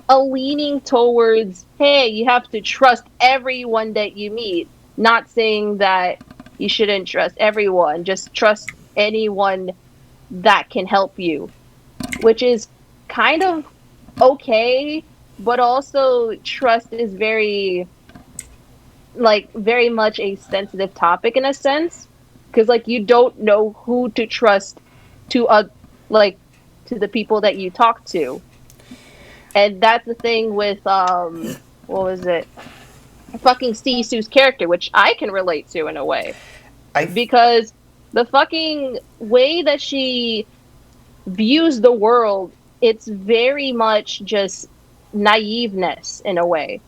a leaning towards, hey, you have to trust everyone that you meet. Not saying that you shouldn't trust everyone, just trust anyone that can help you, which is kind of okay, but also trust is very much a sensitive topic in a sense, because like you don't know who to trust to like to the people that you talk to. And that's the thing with what was it? Fucking Sisu's character, which I can relate to in a way. I Because the fucking way that she views the world, it's very much just naiveness in a way.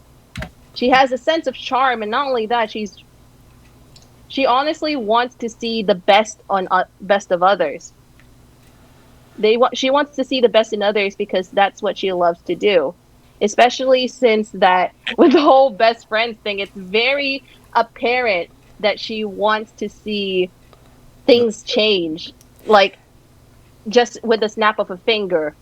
She has a sense of charm, and not only that, she honestly wants to see the best on best of others. She wants to see the best in others because that's what she loves to do. Especially since that with the whole best friends thing, it's very apparent that she wants to see things change, like just with a snap of a finger.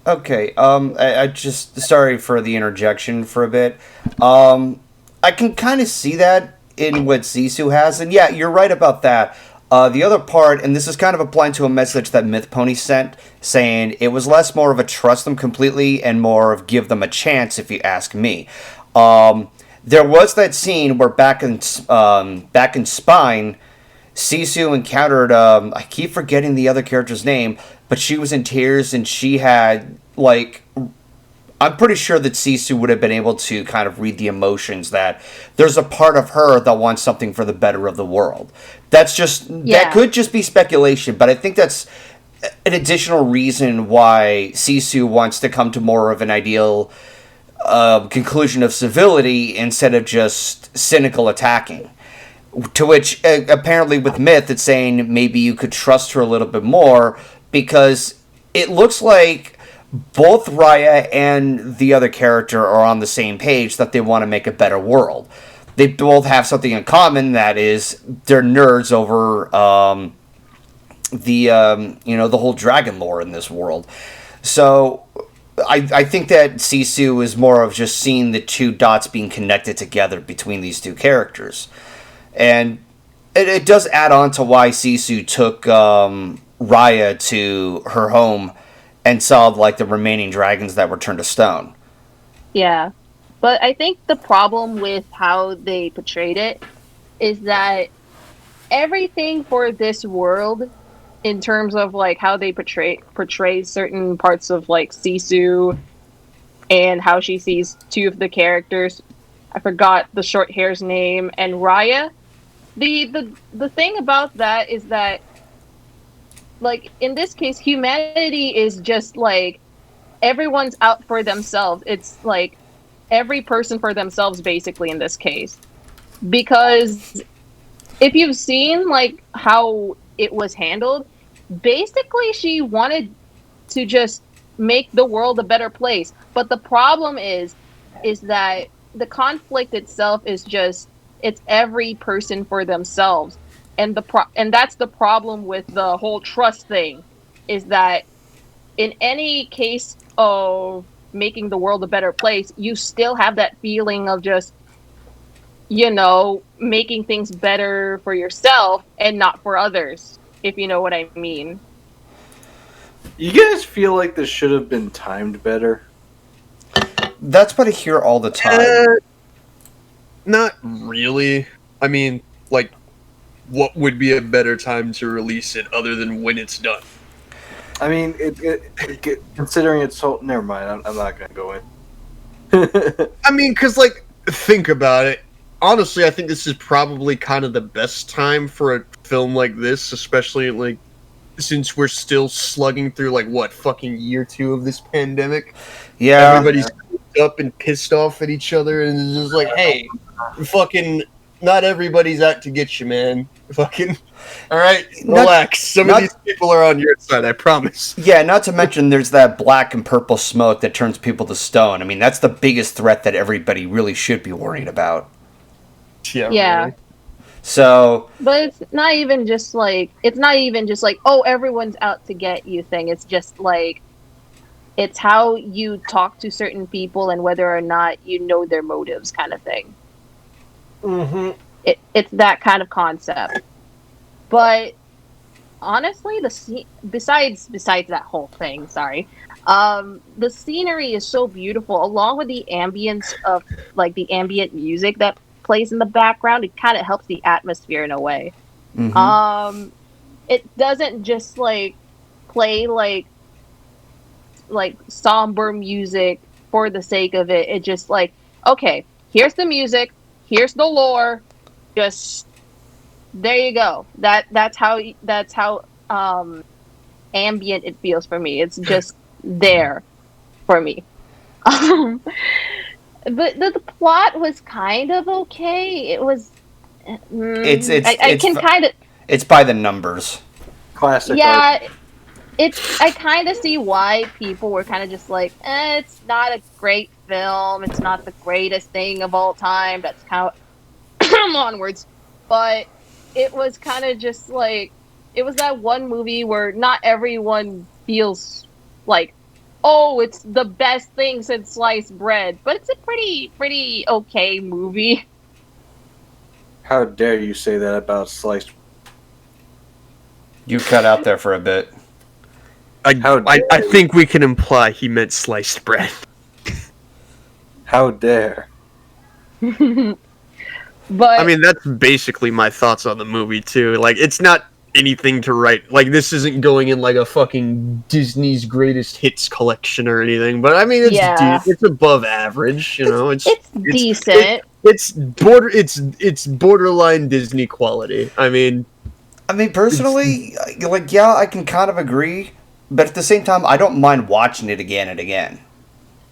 Okay, I just sorry for the interjection for a bit. I can kind of see that in what Sisu has, and yeah, you're right about that. The other part, and this is kind of applying to a message that Myth Pony sent, saying it was less more of a trust them completely and more of give them a chance, if you ask me. There was that scene where back in Spine, Sisu encountered I keep forgetting the other character's name, but she was in tears and she had like I'm pretty sure that Sisu would have been able to kind of read the emotions that there's a part of her that wants something for the better of the world. That's just that could just be speculation, but I think that's an additional reason why Sisu wants to come to more of an ideal conclusion of civility instead of just cynical attacking. To which, apparently, with Myth, it's saying maybe you could trust her a little bit more because it looks like both Raya and the other character are on the same page that they want to make a better world. They both have something in common, that is, they're nerds over the whole dragon lore in this world. So I think that Sisu is more of just seeing the two dots being connected together between these two characters. And it does add on to why Sisu took Raya to her home and saw like the remaining dragons that were turned to stone. Yeah. But I think the problem with how they portrayed it is that everything for this world, in terms of like how they portray certain parts of like Sisu and how she sees two of the characters, I forgot the short hair's name, and Raya. The thing about that is that, like, in this case, humanity is just like everyone's out for themselves. It's like every person for themselves, basically, in this case. Because if you've seen like how it was handled, basically she wanted to just make the world a better place. But the problem is that the conflict itself is just it's every person for themselves. And and that's the problem with the whole trust thing, is that in any case of making the world a better place, you still have that feeling of just, making things better for yourself and not for others, if you know what I mean. You guys feel like this should have been timed better? That's what I hear all the time. Not really. I mean, like, what would be a better time to release it other than when it's done? I mean, considering it's so... Never mind, I'm not going to go in. I mean, because, like, think about it. Honestly, I think this is probably kind of the best time for a film like this, especially, like, since we're still slugging through, like, what, fucking year 2 of this pandemic? Yeah. Everybody's up and pissed off at each other, and it's just like, hey, fucking, not everybody's out to get you, man. Fucking, alright, relax. Some of these people are on your side, I promise. Yeah, not to mention there's that black and purple smoke that turns people to stone. I mean, that's the biggest threat that everybody really should be worrying about. Yeah. Really. So, but it's not even just like oh, everyone's out to get you thing. It's just like it's how you talk to certain people and whether or not you know their motives, kind of thing. Mm-hmm. It's that kind of concept. But honestly, besides that whole thing, the scenery is so beautiful, along with the ambience of like the ambient music that plays in the background. It kind of helps the atmosphere in a way. mm-hmm. It doesn't just like play like like somber music for the sake of it. It just like, okay, here's the music, here's the lore, just there you go. That's how ambient it feels for me. It's just there for me. Um, but the plot was kind of okay. It was. I can kind of. It's by the numbers. Classic. Yeah, I kind of see why people were kind of just like, it's not a great film. It's not the greatest thing of all time. That's how onwards. But it was kind of just like, it was that one movie where not everyone feels like, oh, it's the best thing since sliced bread. But it's a pretty okay movie. How dare you say that about sliced? You cut out there for a bit. I think we can imply he meant sliced bread. How dare? But I mean, that's basically my thoughts on the movie too. Like, it's not anything to write. Like, this isn't going in like a fucking Disney's greatest hits collection or anything. But I mean, it's above average. You know, it's decent. It's borderline Disney quality. I mean, personally, like, yeah, I can kind of agree, but at the same time, I don't mind watching it again and again.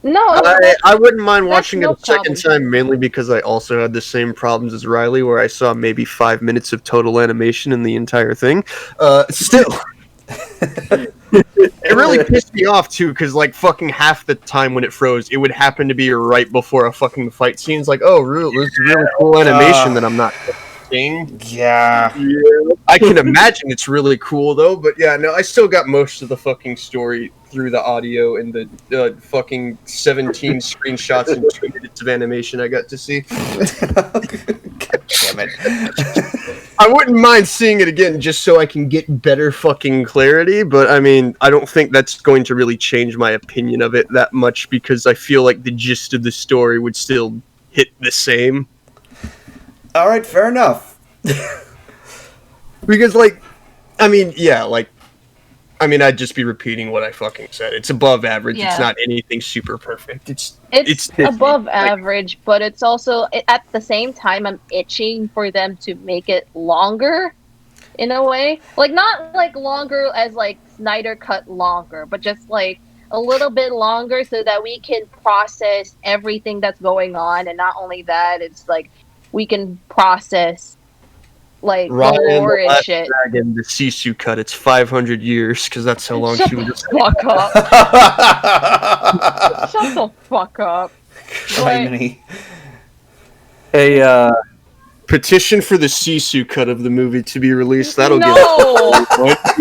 No, I wouldn't mind watching no it a second time, mainly because I also had the same problems as Ryley, where I saw maybe 5 minutes of total animation in the entire thing. Still, it really pissed me off too, because like fucking half the time when it froze, it would happen to be right before a fucking fight scene. It's like, oh, this is really cool animation that I'm not seeing. Yeah. I can imagine it's really cool though, but yeah, no, I still got most of the fucking story through the audio and the fucking 17 screenshots and 2 minutes of animation I got to see. God damn it. I wouldn't mind seeing it again just so I can get better fucking clarity, but I mean, I don't think that's going to really change my opinion of it that much because I feel like the gist of the story would still hit the same. Alright, fair enough. Because, like, I mean, yeah, like, I'd just be repeating what I fucking said. It's above average. Yeah. It's not anything super perfect. It's above average, but it's also, at the same time, I'm itching for them to make it longer, in a way. Like, not, like, longer as, like, Snyder cut longer, but just, like, a little bit longer so that we can process everything that's going on, and not only that, it's, like, we can process like Raya lore and and the shit. Dragon, the C.H.E.R.U.B cut. It's 500 years because that's how long Shut she the was. fuck up. Shut the fuck up. Criminy. Hey, Petition for the C.H.E.R.U.B cut of the movie to be released. That'll no,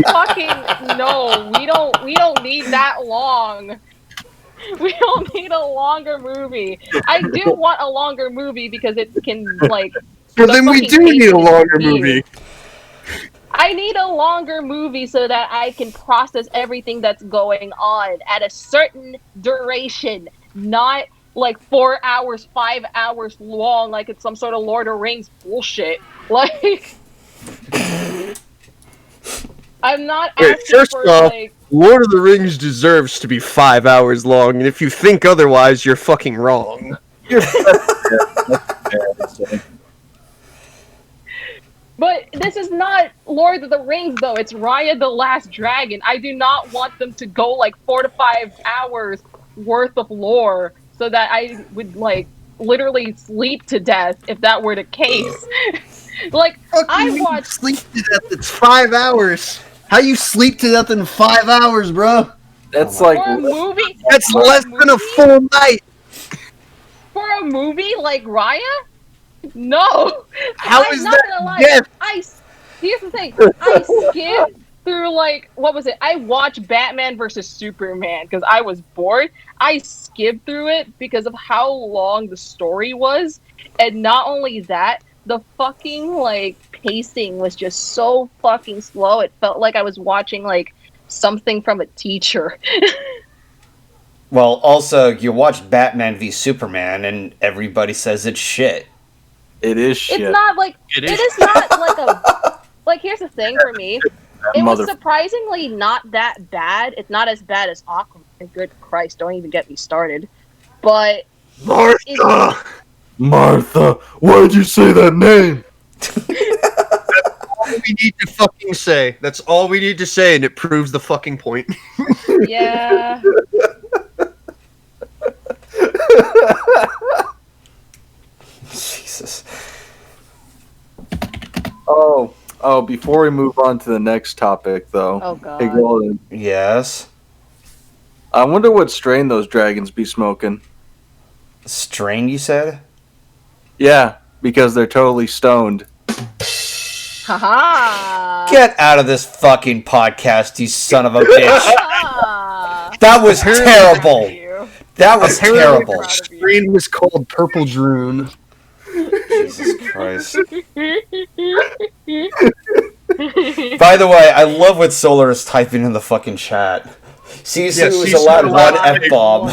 fucking no. We don't need that long. We don't need a longer movie. I do want a longer movie because it can like. Well, then we do need a longer movie. I need a longer movie so that I can process everything that's going on at a certain duration, not like 4 hours, 5 hours long, like it's some sort of Lord of the Rings bullshit. Like, I'm not asking for like. Lord of the Rings deserves to be 5 hours long, and if you think otherwise, you're fucking wrong. But this is not Lord of the Rings, though. It's Raya the Last Dragon. I do not want them to go like 4 to 5 hours worth of lore so that I would like literally sleep to death if that were the case. Like, I watched sleep to death. It's 5 hours. How you sleep to death in 5 hours, bro? that's for like a movie. That's for a less than a movie? full night. For a movie like Raya? No. How I'm is not that gonna lie. death? Here's the thing. I skipped through like what was it? I watched Batman versus Superman because I was bored. I skipped through it because of how long the story was, and not only that, the fucking like pacing was just so fucking slow. It felt like I was watching like something from a teacher. Well, also, you watch Batman v Superman, and everybody says it's shit. it is shit. It's not like It it is. is not like a like. Here's the thing for me. It was mother- surprisingly not that bad. It's not as bad as Aquaman. good Christ, don't even get me started. But Martha! Martha, why'd you say that name? All we need to fucking say. That's all we need to say, and it proves the fucking point. yeah, Jesus. Oh, before we move on to the next topic, though. oh god. Hey, Golden, Yes. I wonder what strain those dragons be smoking. Strain, you said? Yeah, because they're totally stoned. Haha. Get out of this fucking podcast, you son of a bitch. Ha. That was terrible. You. That was terrible. Proud of you. Strain was called Purple Droon. Jesus Christ. By the way, I love what Solar is typing in the fucking chat. Sisu is Sisu allowed allowed one F-bomb.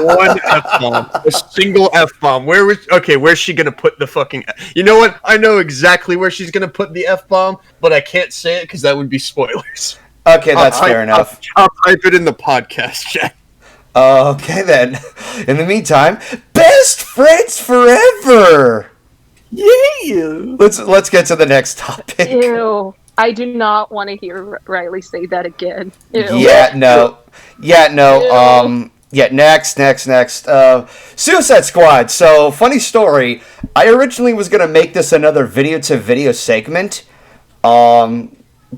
One F-bomb. A single F-bomb. Where's she gonna put the fucking... You know what? I know exactly where she's gonna put the F-bomb, but I can't say it because that would be spoilers. Okay, that's fair enough. I'll type it in the podcast chat. Okay then. In the meantime, best friends forever. Yeah! Let's get to the next topic. Ew. I do not want to hear Ryley say that again. Ew. Yeah, no. Next. Suicide Squad. So, funny story. I originally was going to make this another video-to-video segment,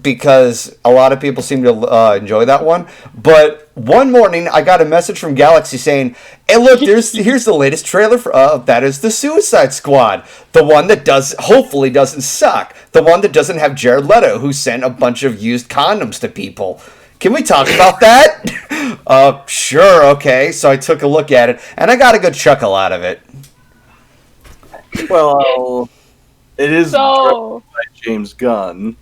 because a lot of people seem to enjoy that one. But one morning, I got a message from Galaxy saying, "Hey, look, here's the latest trailer for that is the Suicide Squad, the one that hopefully doesn't suck, the one that doesn't have Jared Leto, who sent a bunch of used condoms to people. Can we talk about that?" Sure, okay. So I took a look at it, and I got a good chuckle out of it. Well, it is So, directed by James Gunn.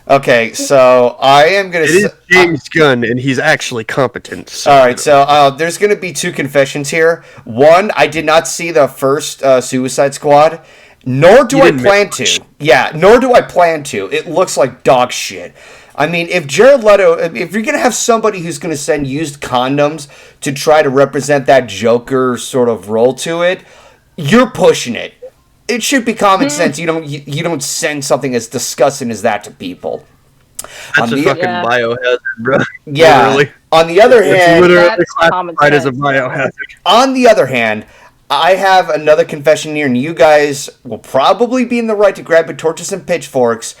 Okay, so I am gonna. It is James Gunn, and he's actually competent. So All right, so there's going to be two confessions here. One, I did not see the first Suicide Squad, nor do I plan to. Yeah, nor do I plan to. It looks like dog shit. I mean, if Jared Leto, if you're going to have somebody who's going to send used condoms to try to represent that Joker sort of role to it, you're pushing it. It should be common sense. You don't send something as disgusting as that to people. that's a fucking biohazard, bro. Yeah. Literally. On the other It's hand, literally That's common classified as a sense. biohazard. On the other hand, I have another confession here, and you guys will probably be in the right to grab your torches and pitchforks.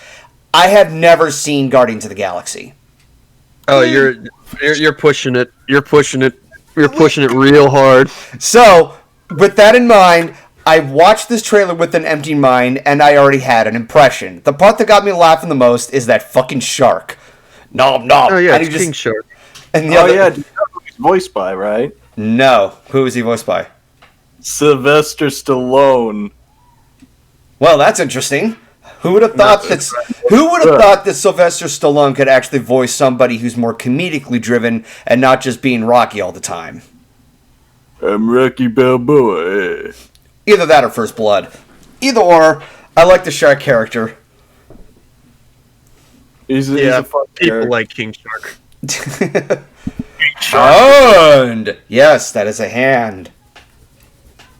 I have never seen Guardians of the Galaxy. Oh, you're pushing it. You're pushing it. You're pushing it real hard. So, with that in mind, I watched this trailer with an empty mind, and I already had an impression. The part that got me laughing the most is that fucking shark. Nom nom. Oh yeah, And it's he King Shark. And the Oh, other, yeah, do you know who he's voiced by, right? No. Who is he voiced by? Sylvester Stallone. Well, that's interesting. Who would have thought that Sylvester Stallone could actually voice somebody who's more comedically driven and not just being Rocky all the time? I'm Rocky Balboa. Either that or First Blood. Either or, I like the shark character. He's Yeah, a fun people character. like King Shark. Hand! Yes, that is a hand.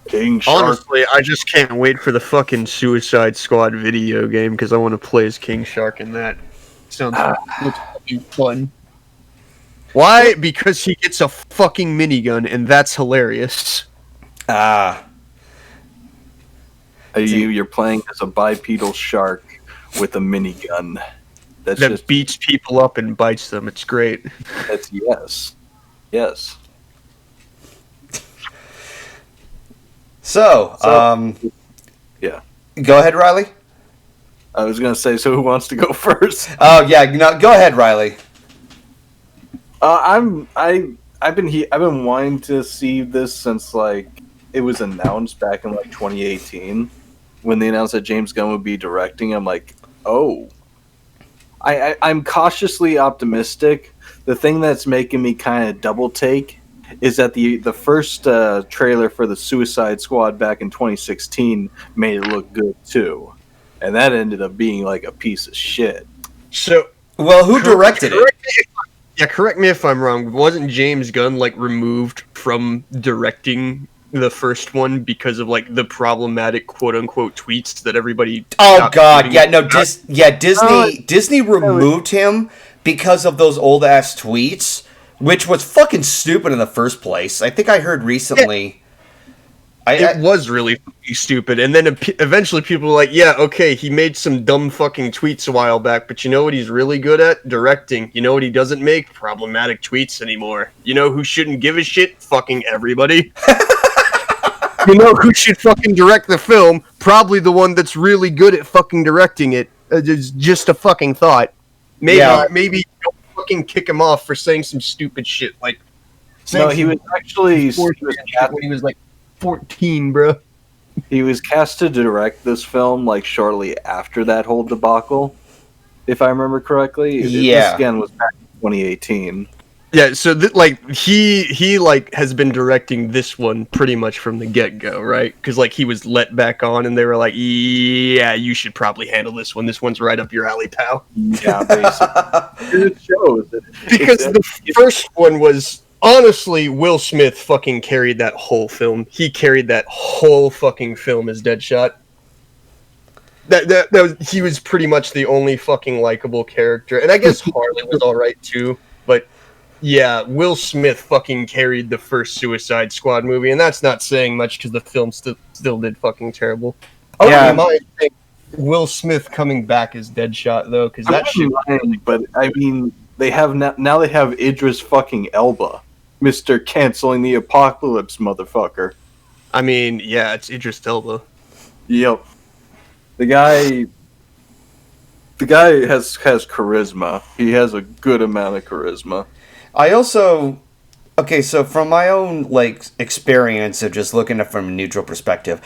King Shark. Honestly, I just can't wait for the fucking Suicide Squad video game because I want to play as King Shark in that. Sounds looks fucking fun. Why? Because he gets a fucking minigun, and that's hilarious. Ah. You're playing as a bipedal shark with a minigun. That's That just beats people up and bites them. It's great. that's yes. So, Yeah. go ahead, Riley. I was gonna say, so who wants to go first? Oh, yeah, no, go ahead, Riley. I've been wanting to see this since like it was announced back in like 2018 when they announced that James Gunn would be directing. I'm like, oh, I'm cautiously optimistic. The thing that's making me kind of double take is that the first trailer for the Suicide Squad back in 2016 made it look good too, and that ended up being like a piece of shit. So, Well, who directed it? Yeah, correct me if I'm wrong. Wasn't James Gunn like removed from directing the first one because of like the problematic quote unquote tweets that everybody? Oh stopped God, giving yeah, him? no, Disney removed him because of those old ass tweets, which was fucking stupid in the first place. I think I heard recently. It was really fucking stupid, and then eventually people were like, "Yeah, okay, he made some dumb fucking tweets a while back, but you know what he's really good at? Directing. You know what he doesn't make? Problematic tweets anymore. You know who shouldn't give a shit? Fucking everybody. You know who should fucking direct the film? Probably the one that's really good at fucking directing it. It's just a fucking thought. Maybe don't fucking kick him off for saying some stupid shit like." No, he was actually when he was like 14, bro. He was cast to direct this film like shortly after that whole debacle, if I remember correctly. Yeah. This again was back in 2018. Yeah, so he like has been directing this one pretty much from the get go, right? Because like he was let back on, and they were like, "Yeah, you should probably handle this one. This one's right up your alley, pal." Yeah, basically. It shows because the first one was. Honestly, Will Smith fucking carried that whole film. He carried that whole fucking film as Deadshot. That was, he was pretty much the only fucking likable character. And I guess Harley was alright too. But yeah, Will Smith fucking carried the first Suicide Squad movie. And that's not saying much because the film still did fucking terrible. I don't mind saying Will Smith coming back as Deadshot though, because that shit. But I mean, they have now they have Idris fucking Elba. Mr. Canceling the Apocalypse, motherfucker. I mean, yeah, it's Idris Elba. Yep. The guy has charisma. He has a good amount of charisma. I also, okay, so from my own like experience of just looking at it from a neutral perspective,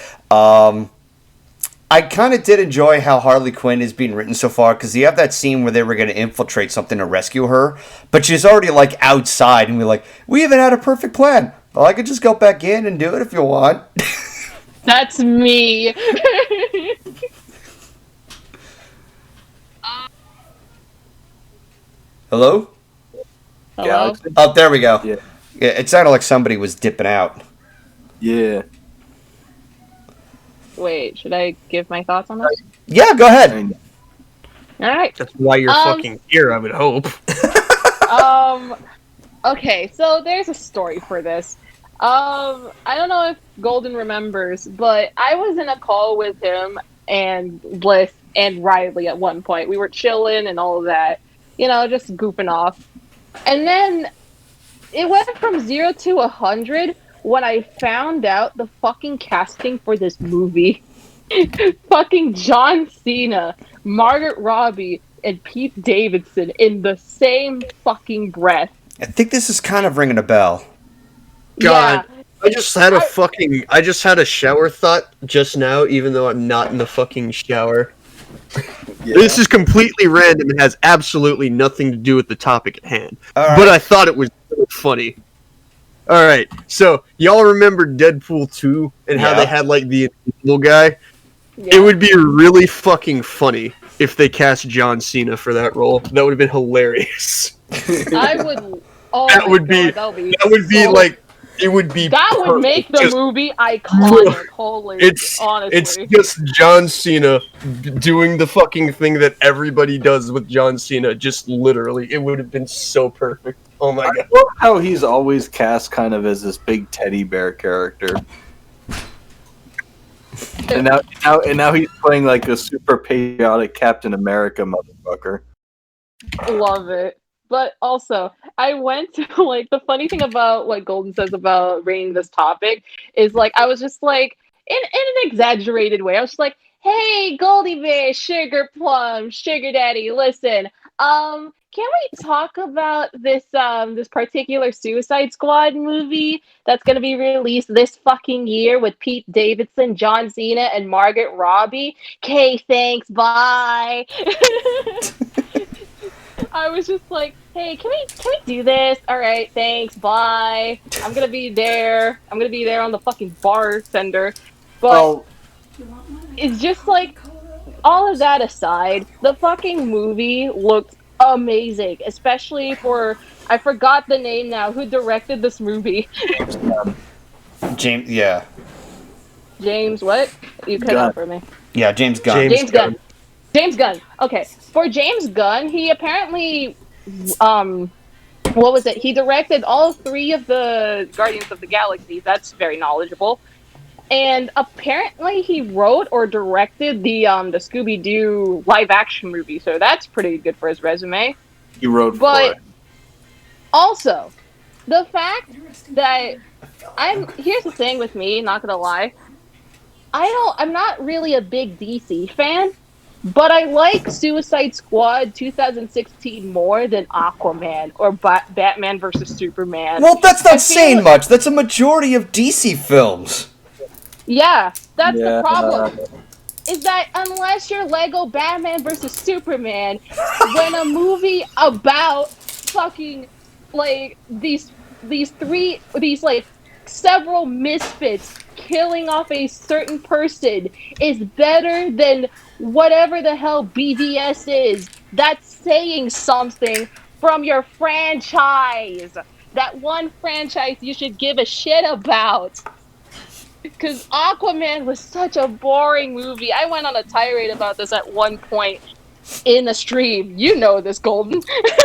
I kind of did enjoy how Harley Quinn is being written so far, because you have that scene where they were going to infiltrate something to rescue her, but she's already like outside, and we're like, we even had a perfect plan. Well, I could just go back in and do it if you want. That's me. Hello? Hello? Oh, there we go. Yeah. Yeah, it sounded like somebody was dipping out. Yeah. Wait, should I give my thoughts on this? Yeah, go ahead. Alright. That's why you're fucking here, I would hope. Okay, so there's a story for this. I don't know if Golden remembers, but I was in a call with him and Bliss and Ryley at one point. We were chilling and all of that. You know, just goofing off. And then it went from 0 to 100 when I found out the fucking casting for this movie. Fucking John Cena, Margaret Robbie, and Pete Davidson in the same fucking breath. I think this is kind of ringing a bell. God, Yeah. I just had a shower thought just now, even though I'm not in the fucking shower. Yeah. This is completely random and has absolutely nothing to do with the topic at hand. All right. But I thought it was really funny. Alright, so y'all remember Deadpool 2 and how Yeah. they had like the invisible guy? Yeah. It would be really fucking funny if they cast John Cena for that role. That would have been hilarious. I would. Oh That my would be- God, That would be so- like it would be That would perfect. make the Just- movie iconic. Holy, It's honestly. just John Cena doing the fucking thing that everybody does with John Cena. Just literally, it would have been so perfect. Oh my I god! love how he's always cast kind of as this big teddy bear character. And now he's playing like a super patriotic Captain America motherfucker. Love it. But also, I went to, like, the funny thing about what Golden says about rating this topic is, like, I was just, like, in an exaggerated way, I was just like, hey, Goldie Bear, Sugar Plum, Sugar Daddy, listen, can we talk about this, this particular Suicide Squad movie that's gonna be released this fucking year with Pete Davidson, John Cena, and Margaret Robbie? Okay, thanks, bye. I was just like, hey, can we do this? All right, thanks, bye. I'm gonna be there. I'm gonna be there on the fucking bartender. But Well, it's just like, all of that aside, the fucking movie looked amazing, especially for I forgot the name now. Who directed this movie? James, yeah, James what? You cut Gunn. out for me. yeah, James Gunn. James Gunn. James Gunn. Okay, for James Gunn, he apparently what was it? He directed all three of the Guardians of the Galaxy. That's very knowledgeable. And apparently he wrote or directed the Scooby Doo live action movie, so that's pretty good for his resume. He wrote for But it. also, the fact that here's the thing with me, not gonna lie. I'm not really a big DC fan, but I like Suicide Squad 2016 more than Aquaman or Batman versus Superman. Well, that's not I saying feel- much. That's a majority of DC films. Yeah, that's the Yeah. problem. Is that unless you're Lego Batman versus Superman, when a movie about fucking like these like several misfits killing off a certain person is better than whatever the hell BVS is, that's saying something from your franchise. That one franchise you should give a shit about. Because Aquaman was such a boring movie. I went on a tirade about this at one point in a stream. You know this, Golden.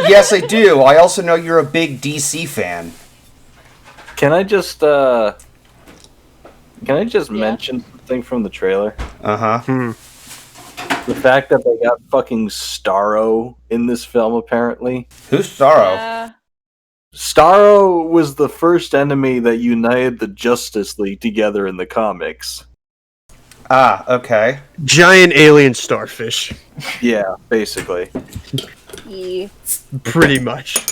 Yes, I do. I also know you're a big DC fan. Can I just mention something from the trailer? Uh huh. The fact that they got fucking Starro in this film, apparently. Who's Sorrow? Yeah. Starro was the first enemy that united the Justice League together in the comics. Ah, okay. Giant alien starfish. Yeah, basically. Yeah. Pretty much.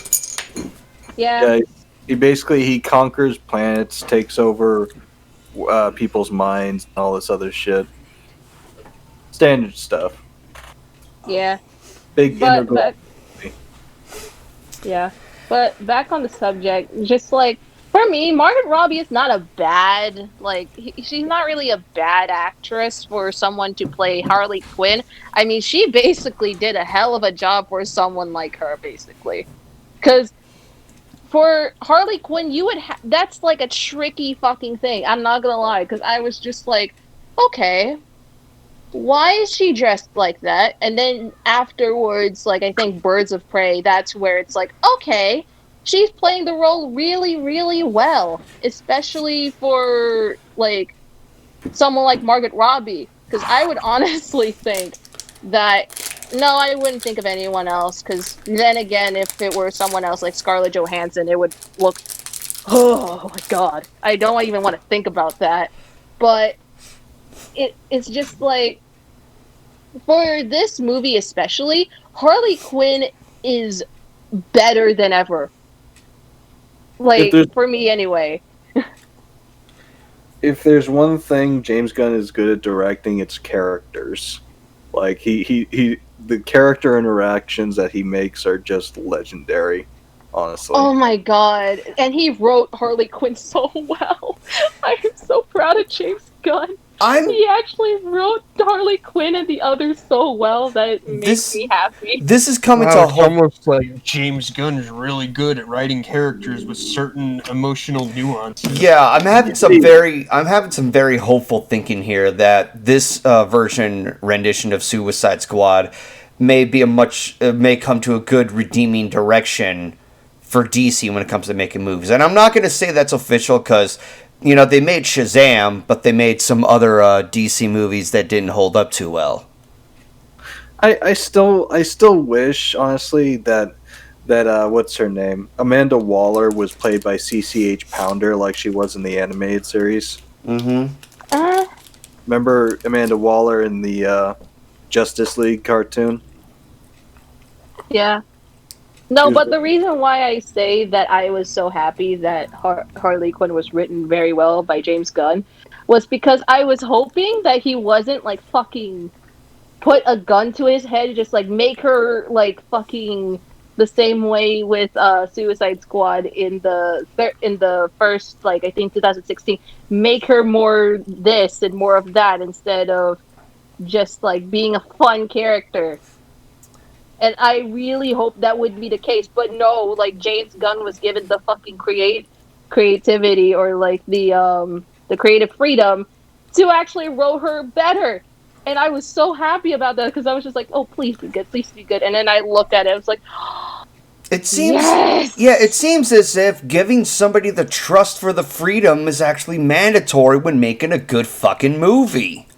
Yeah. He conquers planets, takes over people's minds, and all this other shit. Standard stuff. Yeah. Big integral. Yeah. But back on the subject, just like for me, Margot Robbie is not a bad she's not really a bad actress for someone to play Harley Quinn. I mean, she basically did a hell of a job for someone like her, basically. Because for Harley Quinn, that's like a tricky fucking thing. I'm not gonna lie, because I was just like, okay, why is she dressed like that? And then afterwards, like I think Birds of Prey, that's where it's like, okay, she's playing the role really, really well, especially for like someone like Margot Robbie. Because I would honestly think that I wouldn't think of anyone else. Because then again, if it were someone else like Scarlett Johansson, it would look, oh my god, I don't even want to think about that. But it's just like, for this movie especially, Harley Quinn is better than ever. Like, for me anyway. If there's one thing James Gunn is good at directing, it's characters. Like the character interactions that he makes are just legendary, honestly. Oh my god. And he wrote Harley Quinn so well. I am so proud of James Gunn. He actually wrote Harley Quinn and the others so well that it makes me happy. This is coming Wow, to it's almost like James Gunn is really good at writing characters with certain emotional nuances. Yeah, I'm having some very hopeful thinking here that this rendition of Suicide Squad may come to a good redeeming direction for DC when it comes to making movies. And I'm not going to say that's official because, they made Shazam, but they made some other DC movies that didn't hold up too well. I still wish, honestly, that what's her name? Amanda Waller was played by C.H.E.R.U.B like she was in the animated series. Mm-hmm. Remember Amanda Waller in the Justice League cartoon? Yeah. No, but the reason why I say that I was so happy that Harley Quinn was written very well by James Gunn was because I was hoping that he wasn't like fucking put a gun to his head, just like make her like fucking the same way with Suicide Squad in the first, like I think 2016, make her more this and more of that instead of just like being a fun character. And I really hope that would be the case. But no, like James Gunn was given the fucking creativity or like the creative freedom to actually wrote her better. And I was so happy about that because I was just like, oh, please be good, please be good. And then I looked at it, I was like, It seems, yes, yeah, it seems as if giving somebody the trust for the freedom is actually mandatory when making a good fucking movie.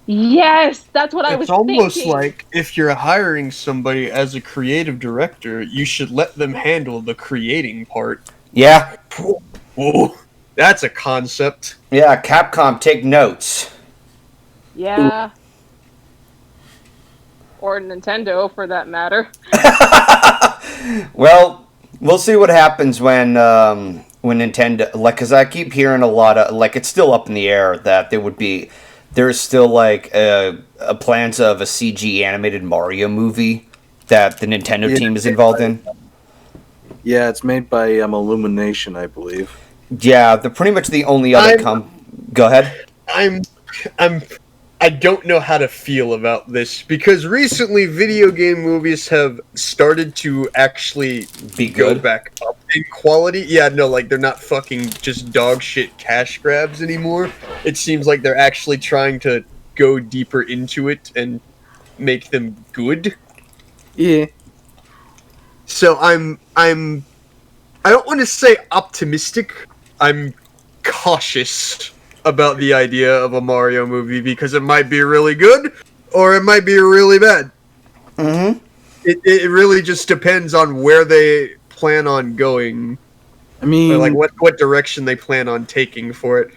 yes, that's what I was It's almost thinking. like if you're hiring somebody as a creative director, you should let them handle the creating part. Yeah, Whoa, that's a concept. yeah, Capcom, take notes. Yeah. Or Nintendo, for that matter. Well, we'll see what happens when Nintendo, like, because I keep hearing a lot of, like, it's still up in the air that there's still like a plans of a CG animated Mario movie that the Nintendo team is involved in. Yeah, it's made by Illumination, I believe. Yeah, they're pretty much the only other Go ahead. I don't know how to feel about this because recently video game movies have started to actually Be go good. back up in quality. Yeah, no, like they're not fucking just dog shit cash grabs anymore. It seems like they're actually trying to go deeper into it and make them good. Yeah. So I don't want to say optimistic. I'm cautious about the idea of a Mario movie because it might be really good or it might be really bad. Mm-hmm. It really just depends on where they plan on going. I mean, Or like what direction they plan on taking for it.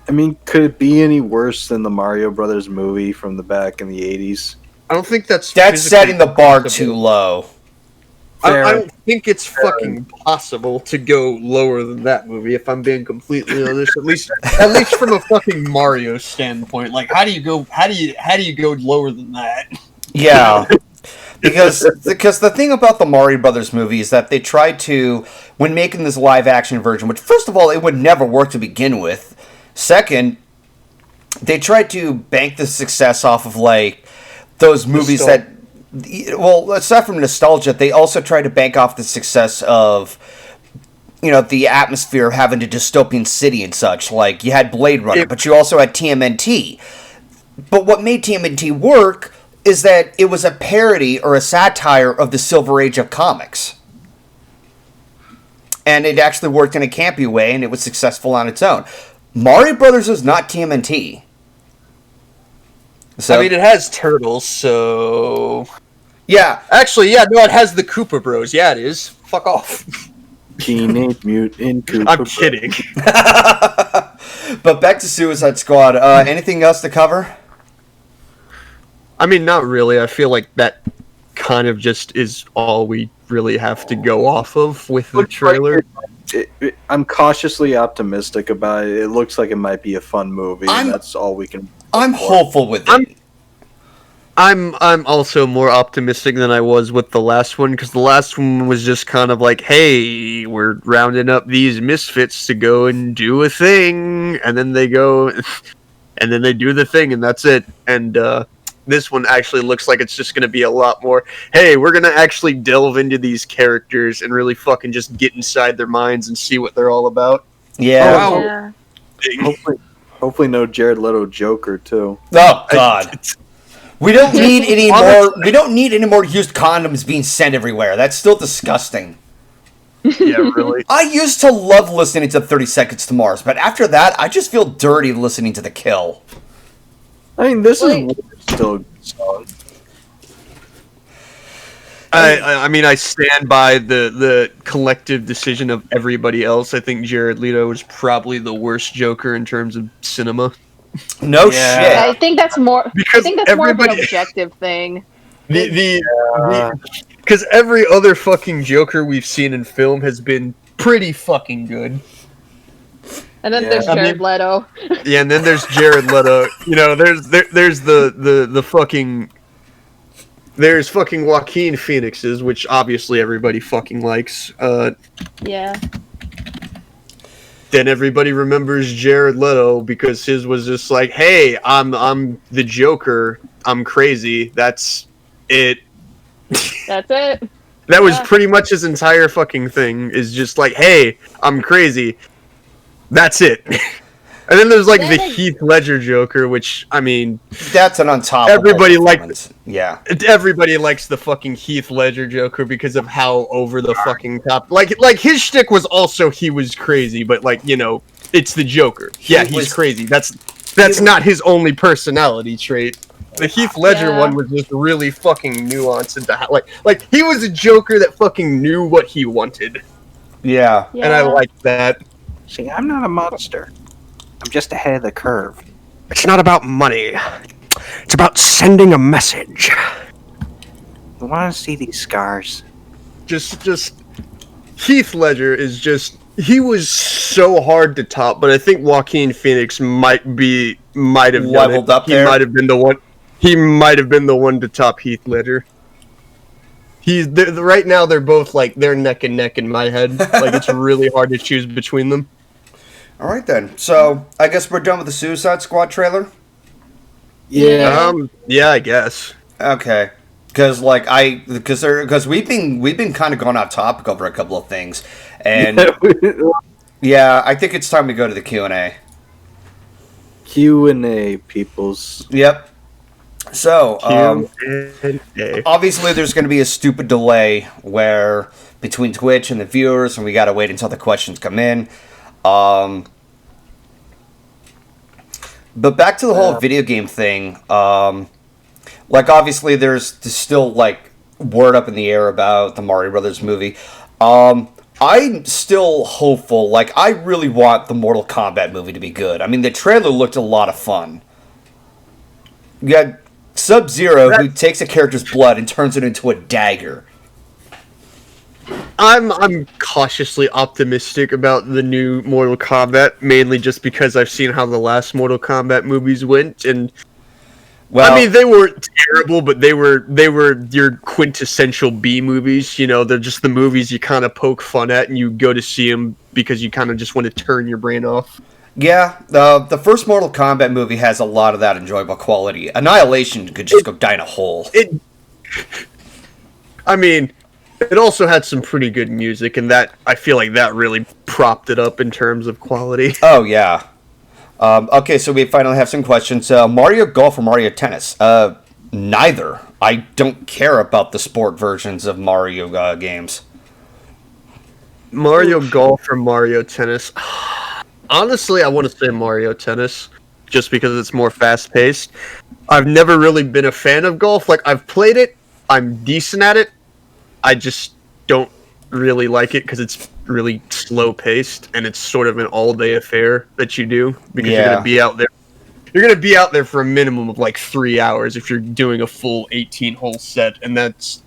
I mean, could it be any worse than the Mario Brothers movie from the back in the 80s? I don't think that's That's physically setting the bar possible. too low. I don't think it's fucking possible to go lower than that movie. If I'm being completely honest, at least from a fucking Mario standpoint, like how do you go lower than that? Yeah. because the thing about the Mario Brothers movie is that they tried to, when making this live action version, which first of all it would never work to begin with. Second, they tried to bank the success off of like those movies that, well, aside from nostalgia, they also tried to bank off the success of, you know, the atmosphere of having a dystopian city and such. Like you had Blade Runner, but you also had TMNT. But what made TMNT work is that it was a parody or a satire of the Silver Age of comics. And it actually worked in a campy way, and it was successful on its own. Mario Brothers is not TMNT. So, I mean, it has turtles, so yeah. actually, yeah, no, it has the Koopa Bros. Yeah, it is. Fuck off. Teenage Mutant Koopa I'm Bros. kidding. But back to Suicide Squad. Anything else to cover? I mean, not really. I feel like that kind of just is all we really have to go off of with the trailer. I'm cautiously optimistic about it. It looks like it might be a fun movie. And that's all we can. I'm hopeful with it. I'm also more optimistic than I was with the last one because the last one was just kind of like, hey, we're rounding up these misfits to go and do a thing, and then they go, and then they do the thing, and that's it. And this one actually looks like it's just going to be a lot more, hey, we're going to actually delve into these characters and really fucking just get inside their minds and see what they're all about. Yeah. Oh, Yeah. Hopefully no Jared Leto Joker too. Oh God. We don't need any more. We don't need any more used condoms being sent everywhere. That's still disgusting. Yeah, really. I used to love listening to 30 Seconds to Mars, but after that, I just feel dirty listening to The Kill. I mean, this is still a good song. I mean, I stand by the collective decision of everybody else. I think Jared Leto is probably the worst Joker in terms of cinema. No Yeah. shit. I think that's more. Because I think that's more of an everybody- objective thing. Because every other fucking Joker we've seen in film has been pretty fucking good. And then Yeah. there's I Jared mean- Leto. Yeah, and then there's Jared Leto. You know, there's the fucking. There's fucking Joaquin Phoenix's, which obviously everybody fucking likes. Yeah. Then everybody remembers Jared Leto because his was just like, "Hey, I'm the Joker. I'm crazy. That's it." That's it. That was Yeah. pretty much his entire fucking thing. Is just like, hey, I'm crazy. That's it. And then there's like the Then- Heath Ledger Joker, which I mean, That's an untoppable Everybody liked performance. Yeah. everybody likes the fucking Heath Ledger Joker because of how over the fucking top. Like his shtick was also he was crazy, but like it's the Joker. Yeah, he's crazy. That's not his only personality trait. The Heath Ledger one was just really fucking nuanced into how, like he was a Joker that fucking knew what he wanted, Yeah. and I liked that. See, I'm not a monster. I'm just ahead of the curve. It's not about money. It's about sending a message. I want to see these scars. Just Heath Ledger is just he was so hard to top, but I think Joaquin Phoenix might have leveled up there. He might have been the one. He might have been the one to top Heath Ledger. Right now they're both like they're neck and neck in my head. Like it's really hard to choose between them. All right then. So I guess we're done with the Suicide Squad trailer. Yeah. Yeah, I guess. Okay. Because we've been kind of going off topic over a couple of things, and yeah, I think it's time to go to the Q&A. Q&A, peoples. Yep. So, Q&A. obviously there's going to be a stupid delay where between Twitch and the viewers, and we got to wait until the questions come in. But back to the whole video game thing. Like, obviously there's still, like, word up in the air about the Mario Brothers movie. I'm still hopeful. Like, I really want the Mortal Kombat movie to be good. I mean, the trailer looked a lot of fun. You got Sub-Zero, who takes a character's blood and turns it into a dagger. I'm cautiously optimistic about the new Mortal Kombat, mainly just because I've seen how the last Mortal Kombat movies went, and Well, I mean they weren't terrible, but they were your quintessential B movies. They're just the movies you kind of poke fun at, and you go to see them because you kind of just want to turn your brain off. yeah, the first Mortal Kombat movie has a lot of that enjoyable quality. Annihilation could just go die in a hole. I mean, it also had some pretty good music, and that I feel like that really propped it up in terms of quality. Oh, yeah. Okay, so we finally have some questions. Mario Golf or Mario Tennis? Neither. I don't care about the sport versions of Mario games. Mario Golf or Mario Tennis? Honestly, I want to say Mario Tennis, just because it's more fast-paced. I've never really been a fan of golf. Like, I've played it, I'm decent at it, I just don't really like it because it's really slow-paced, and it's sort of an all-day affair that you do, because you're going to be out there. You're going to be out there for a minimum of, like, 3 hours if you're doing a full 18-hole set, and that's,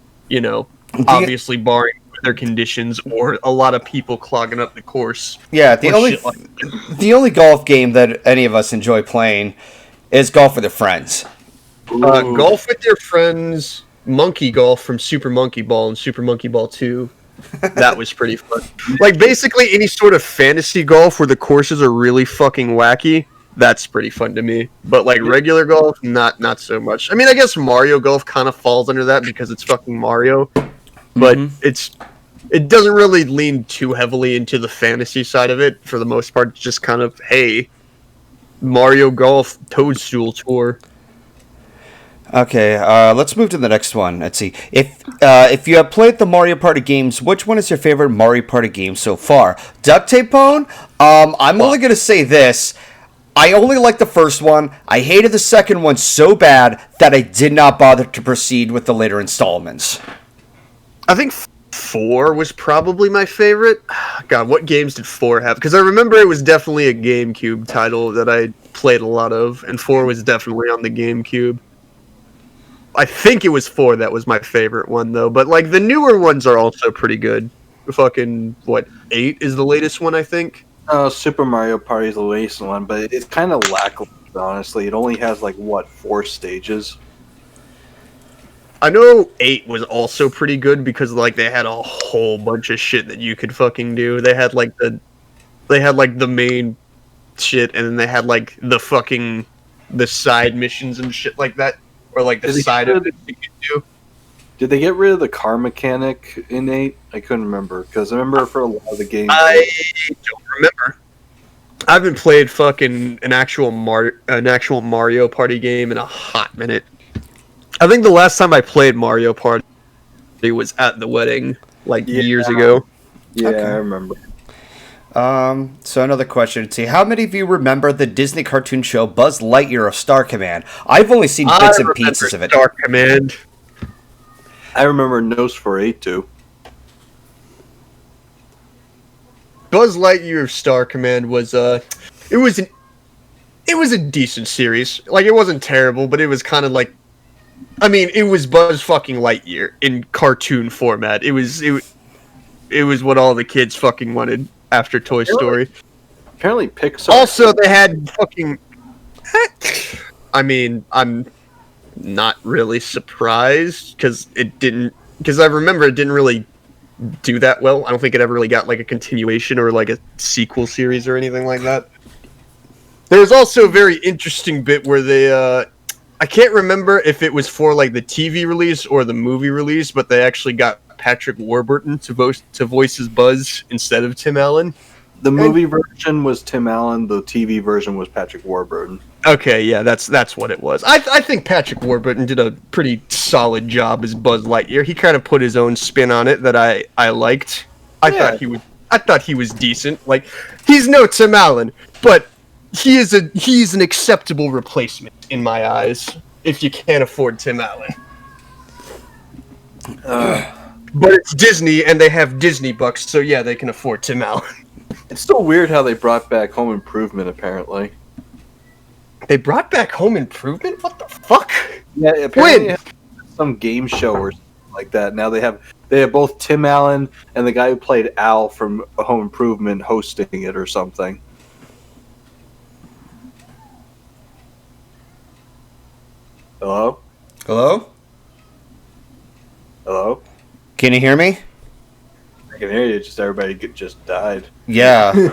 obviously barring weather conditions or a lot of people clogging up the course. Yeah, the only golf game that any of us enjoy playing is golf with their friends. Golf with your friends, monkey golf from Super Monkey Ball and Super Monkey Ball 2. That was pretty fun. Like, basically any sort of fantasy golf where the courses are really fucking wacky, that's pretty fun to me. But, like, regular golf, not so much. I mean, I guess Mario Golf kind of falls under that because it's fucking Mario. But it doesn't really lean too heavily into the fantasy side of it. For the most part, it's just kind of, hey, Mario Golf Toadstool Tour. Okay, let's move to the next one. Let's see. If you have played the Mario Party games, which one is your favorite Mario Party game so far? Duct Tape Bone? I'm only going to say this. I only liked the first one. I hated the second one so bad that I did not bother to proceed with the later installments. I think 4 was probably my favorite. God, what games did 4 have? Because I remember it was definitely a GameCube title that I played a lot of, and 4 was definitely on the GameCube. I think it was 4 that was my favorite one, though. But, like, the newer ones are also pretty good. Fucking, 8 is the latest one, I think? Super Mario Party is the latest one, but it's kind of lackluster, honestly. It only has, 4 stages? I know 8 was also pretty good because, they had a whole bunch of shit that you could fucking do. They had, the main shit, and then they had, the side missions and shit like that. Or, the side of it you could do. Did they get rid of the car mechanic in 8? I couldn't remember because I remember for a lot of the games. I don't remember. I haven't played fucking an actual Mario Party game in a hot minute. I think the last time I played Mario Party was at the wedding, like years ago. Yeah, Okay. I remember. So another question. Let's see, how many of you remember the Disney cartoon show Buzz Lightyear of Star Command? I've only seen bits and pieces of it. Star Command. I remember Nosferatu. Buzz Lightyear of Star Command was it was a decent series. Like, it wasn't terrible, but it was kind of like, I mean, it was Buzz fucking Lightyear in cartoon format. It was what all the kids fucking wanted after Toy Story. Apparently Pixar. Also, they had fucking. I mean, I'm not really surprised because I remember it didn't really do that well. I don't think it ever really got like a continuation or like a sequel series or anything like that. There was also a very interesting bit where they I can't remember if it was for like the TV release or the movie release, but they actually got Patrick Warburton to voice his Buzz instead of Tim Allen. The movie version was Tim Allen. The TV version was Patrick Warburton. Okay, yeah, that's what it was. I think Patrick Warburton did a pretty solid job as Buzz Lightyear. He kind of put his own spin on it that I liked. I thought he was decent. Like, he's no Tim Allen, but he's an acceptable replacement in my eyes. If you can't afford Tim Allen. But it's Disney, and they have Disney bucks, so yeah, they can afford Tim Allen. It's still weird how they brought back Home Improvement, apparently. They brought back Home Improvement? What the fuck? Yeah, apparently some game show or something like that. Now they have both Tim Allen and the guy who played Al from Home Improvement hosting it or something. Hello? Hello? Hello? Can you hear me? I can hear you, just everybody just died. Yeah.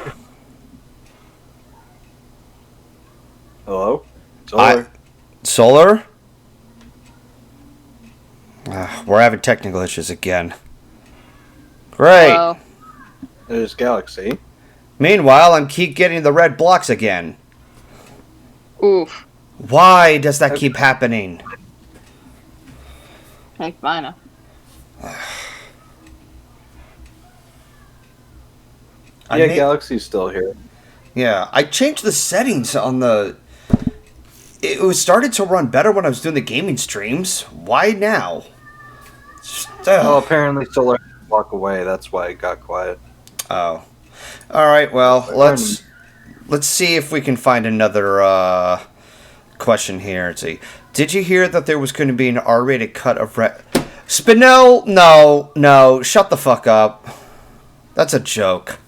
Hello? Solar? Solar? We're having technical issues again. Great. Well, There's Galaxy. Meanwhile, I'm keep getting the red blocks again. oof. Why does that keep happening? Heck, fine. Galaxy's still here. Yeah, I changed the settings on the... It was started to run better when I was doing the gaming streams. Why now? Oh, apparently Solar had to walk away. That's why it got quiet. Oh. Alright, well, let's see if we can find another question here. Let's see. Did you hear that there was going to be an R-rated cut of Spinel? No, shut the fuck up. That's a joke.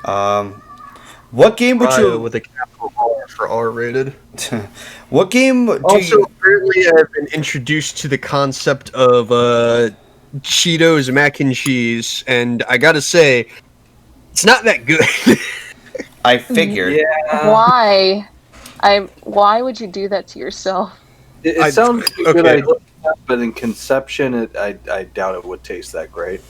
What game would Raya you... with a capital R for R-rated. What game do Also, you... apparently I've been introduced to the concept of Cheetos mac and cheese, and I gotta say, it's not that good. I figured. Why? Why would you do that to yourself? It sounds like a good okay. idea, but in conception, I doubt it would taste that great.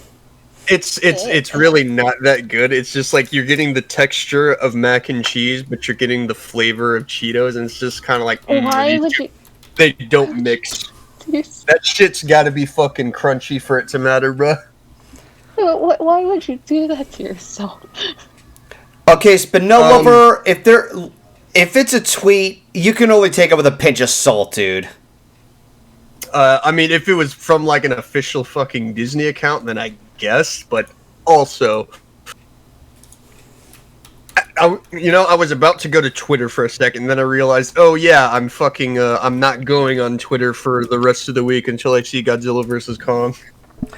It's really not that good. It's just like you're getting the texture of mac and cheese, but you're getting the flavor of Cheetos, and it's just kind of like Why would you? they don't mix. That shit's got to be fucking crunchy for it to matter, bruh. Why would you do that to yourself? Okay, Spinel Lover, if it's a tweet, you can only take it with a pinch of salt, dude. I mean, if it was from like an official fucking Disney account, then I guess. But also, I was about to go to Twitter for a second, and then I realized, oh yeah, I'm not going on Twitter for the rest of the week until I see Godzilla vs. Kong.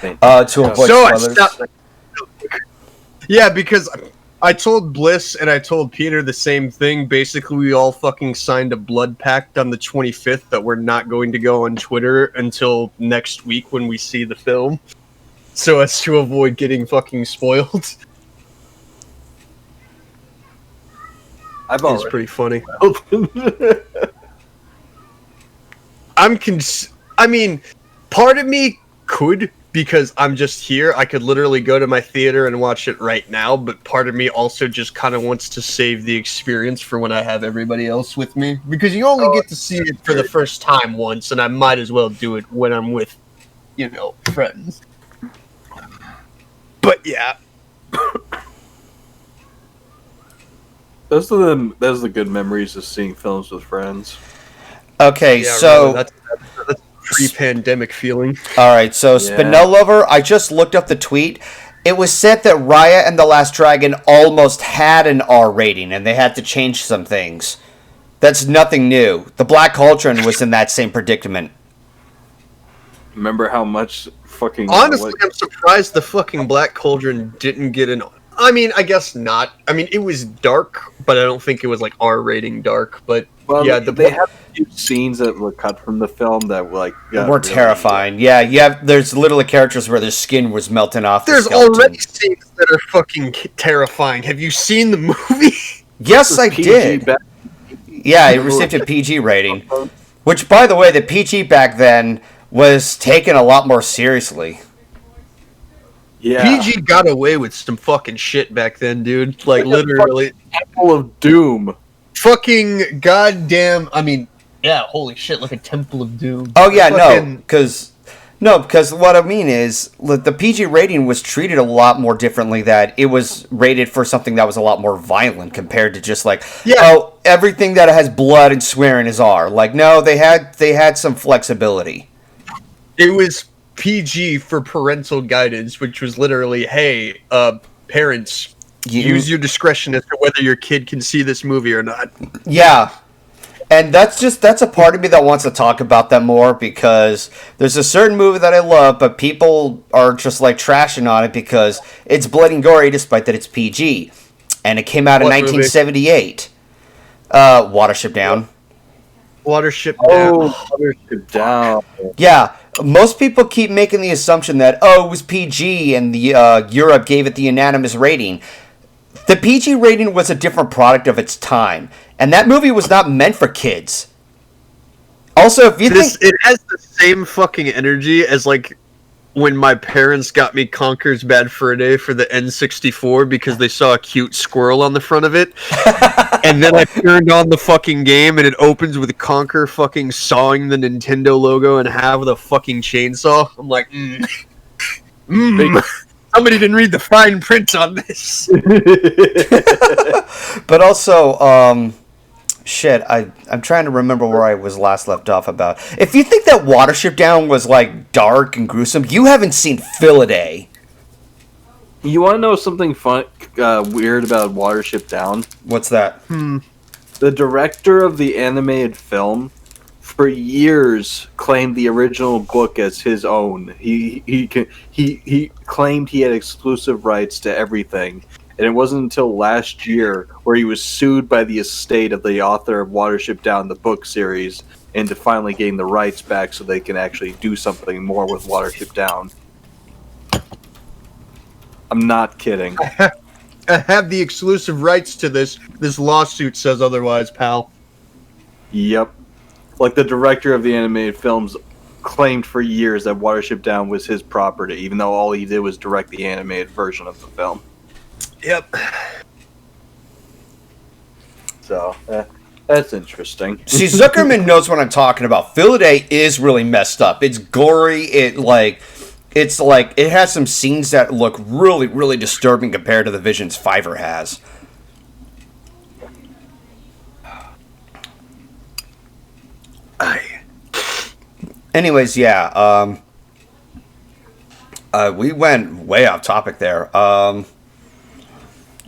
To avoid So I spoilers. stopped. Yeah, because I told Bliss and I told Peter the same thing. Basically, we all fucking signed a blood pact on the 25th that we're not going to go on Twitter until next week when we see the film, so as to avoid getting fucking spoiled. It's pretty funny. I mean, part of me could, because I'm just here. I could literally go to my theater and watch it right now, but part of me also just kind of wants to save the experience for when I have everybody else with me. Because you only get to see it for the first time once, and I might as well do it when I'm with, friends. But yeah. Those are the good memories of seeing films with friends. Okay, Yeah, so... really, that's pre-pandemic feeling. Alright, so Spinel Lover, I just looked up the tweet. It was said that Raya and the Last Dragon almost had an R rating, and they had to change some things. That's nothing new. The Black Cauldron was in that same predicament. Remember how much fucking... Honestly, I'm surprised the fucking Black Cauldron didn't get an... I mean, I guess not. I mean, it was dark, but I don't think it was, like, R-rating dark, but... Well, yeah, they have a few scenes that were cut from the film that were really terrifying. Yeah, there's literally characters where their skin was melting off. There's already scenes that are fucking terrifying. Have you seen the movie? Yes, I did. Yeah, it received a PG rating. Which, by the way, the PG back then was taken a lot more seriously. Yeah. PG got away with some fucking shit back then, dude. Like, literally. Temple of Doom. Fucking goddamn, I mean, yeah, holy shit, like a Temple of Doom. Oh yeah, because what I mean is the PG rating was treated a lot more differently. That it was rated for something that was a lot more violent compared to just like, everything that has blood and swearing is R. Like, no, they had some flexibility. It was PG for parental guidance, which was literally, hey, parents, use your discretion as to whether your kid can see this movie or not. Yeah. And that's a part of me that wants to talk about that more, because there's a certain movie that I love, but people are just like trashing on it because it's bloody and gory despite that it's PG. And it came out in 1978. Watership Down. Watership Down. Yeah. Most people keep making the assumption that, it was PG and the Europe gave it the unanimous rating. The PG rating was a different product of its time, and that movie was not meant for kids. Also, if you think... It has the same fucking energy as, like, when my parents got me Conker's Bad Fur Day for the N64 because they saw a cute squirrel on the front of it. And then I turned on the fucking game and it opens with Conker fucking sawing the Nintendo logo in half with a fucking chainsaw. I'm like, somebody didn't read the fine print on this. But also, I'm trying to remember where I was last left off about. If you think that Watership Down was, like, dark and gruesome, you haven't seen Philaday. You want to know something fun, weird about Watership Down? What's that? The director of the animated film, for years, claimed the original book as his own. He claimed he had exclusive rights to everything. And it wasn't until last year where he was sued by the estate of the author of Watership Down, the book series, into finally getting the rights back so they can actually do something more with Watership Down. I'm not kidding. I have the exclusive rights to this. This lawsuit says otherwise, pal. Yep. Like, the director of the animated films claimed for years that Watership Down was his property, even though all he did was direct the animated version of the film. Yep. So, that's interesting. See, Zuckerman knows what I'm talking about. Philaday is really messed up. It's gory. It has some scenes that look really, really disturbing compared to the visions Fiverr has. Anyways, yeah. We went way off topic there.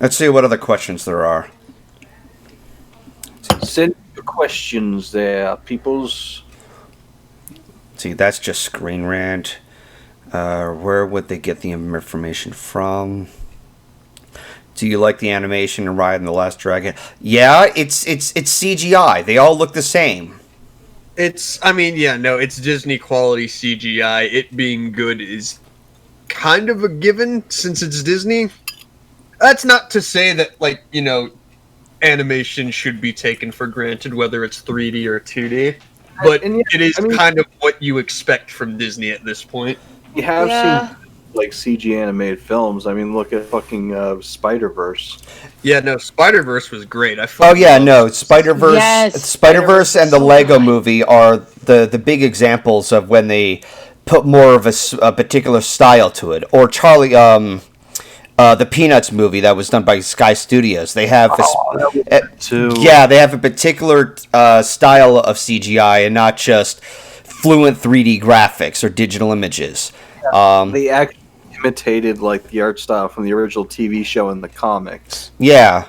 Let's see what other questions there are. Send your questions there, peoples. See, that's just Screen Rant. Where would they get the information from? Do you like the animation in Raya and the Last Dragon? Yeah, it's CGI. They all look the same. It's Disney quality CGI. It being good is kind of a given since it's Disney. That's not to say that, like, animation should be taken for granted, whether it's 3D or 2D. but And yeah, it is I mean- kind of what you expect from Disney at this point. You have Yeah. seen like CG animated films. I mean, look at fucking Spider-Verse. Yeah, no, Spider-Verse was great. Oh fucking yeah, loved no, it. Spider-Verse, Yes, Spider-Verse and the so Lego good. Movie are the big examples of when they put more of a particular style to it. Or the Peanuts movie that was done by Sky Studios. They have Too. yeah, they have a particular style of CGI and not just fluent 3D graphics or digital images. They actually imitated like the art style from the original TV show and the comics. Yeah.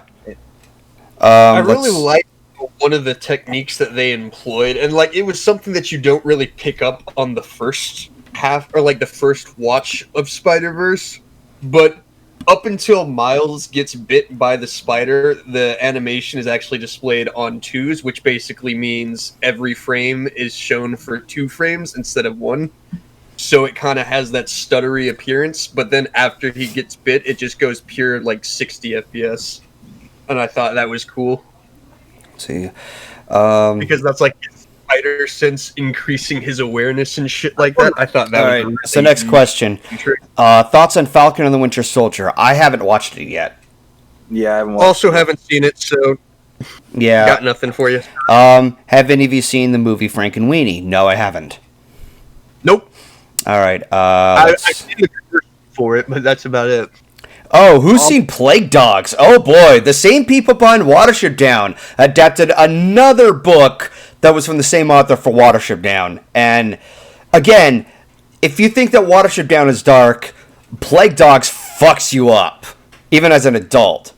I really like one of the techniques that they employed, and like it was something that you don't really pick up on the first half or like the first watch of Spider-Verse, but up until Miles gets bit by the spider, the animation is actually displayed on twos, which basically means every frame is shown for 2 frames instead of 1. So it kind of has that stuttery appearance, but then after he gets bit, it just goes pure like 60 FPS. And I thought that was cool. Let's see. Because that's like his spider sense increasing his awareness and shit like that. I thought that All was right. a really So next question. Thoughts on Falcon and the Winter Soldier? I haven't watched it yet. Yeah, I haven't watched Also haven't seen it, so Yeah. got nothing for you. Have any of you seen the movie Frankenweenie? No, I haven't. Nope. All right. I've seen the commercial for it, but that's about it. Oh, who's seen Plague Dogs? Oh boy, the same people behind Watership Down adapted another book that was from the same author for Watership Down. And again, if you think that Watership Down is dark, Plague Dogs fucks you up, even as an adult.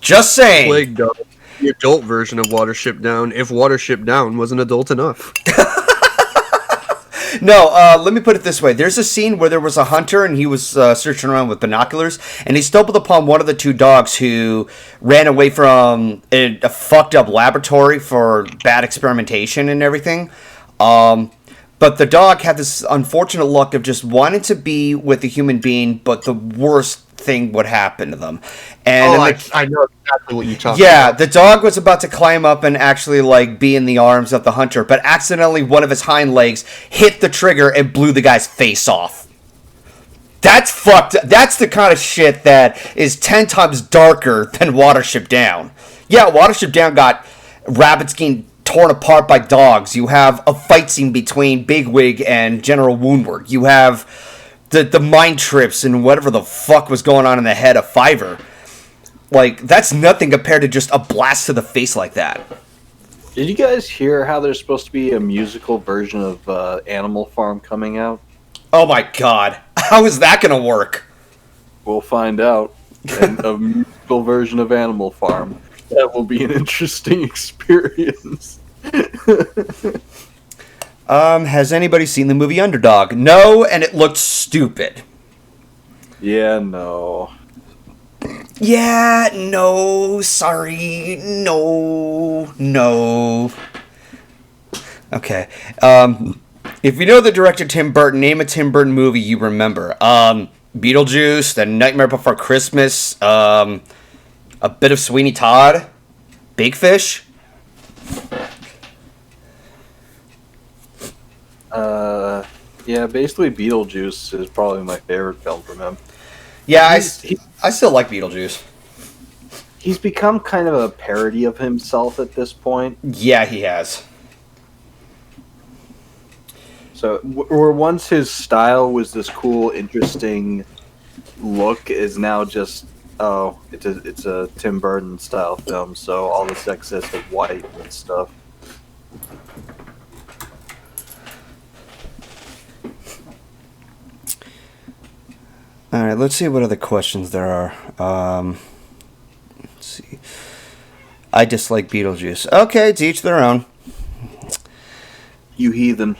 Just saying. Plague Dog, the adult version of Watership Down, if Watership Down wasn't adult enough. No, let me put it this way. There's a scene where there was a hunter and he was searching around with binoculars, and he stumbled upon one of the 2 dogs who ran away from a fucked up laboratory for bad experimentation and everything. But the dog had this unfortunate luck of just wanting to be with a human being, but the worst thing would happen to them. And I know exactly what you're talking yeah, about. the dog was about to climb up and actually like be in the arms of the hunter, but accidentally one of his hind legs hit the trigger and blew the guy's face off. That's fucked. That's the kind of shit that is 10 times darker than Watership Down. Yeah, Watership Down got rabbits getting torn apart by dogs. You have a fight scene between Bigwig and General Woundward. You have the mind trips and whatever the fuck was going on in the head of Fiverr. Like, that's nothing compared to just a blast to the face like that. Did you guys hear how there's supposed to be a musical version of Animal Farm coming out? Oh my god. How is that gonna work? We'll find out. And a musical version of Animal Farm. That will be an interesting experience. Has anybody seen the movie Underdog? No, and it looked stupid. Yeah, no. Yeah, no, sorry, no. Okay. If you know the director Tim Burton, name a Tim Burton movie you remember. Beetlejuice, The Nightmare Before Christmas, a bit of Sweeney Todd, Big Fish. Yeah, basically Beetlejuice is probably my favorite film from him. Yeah, I still like Beetlejuice. He's become kind of a parody of himself at this point. Yeah, he has. So, where once his style was this cool, interesting look, is now just, oh, it's a Tim Burton style film, so all this excess of white and stuff. Alright, let's see what other questions there are. Let's see. I dislike Beetlejuice. Okay, to each their own. You heathen.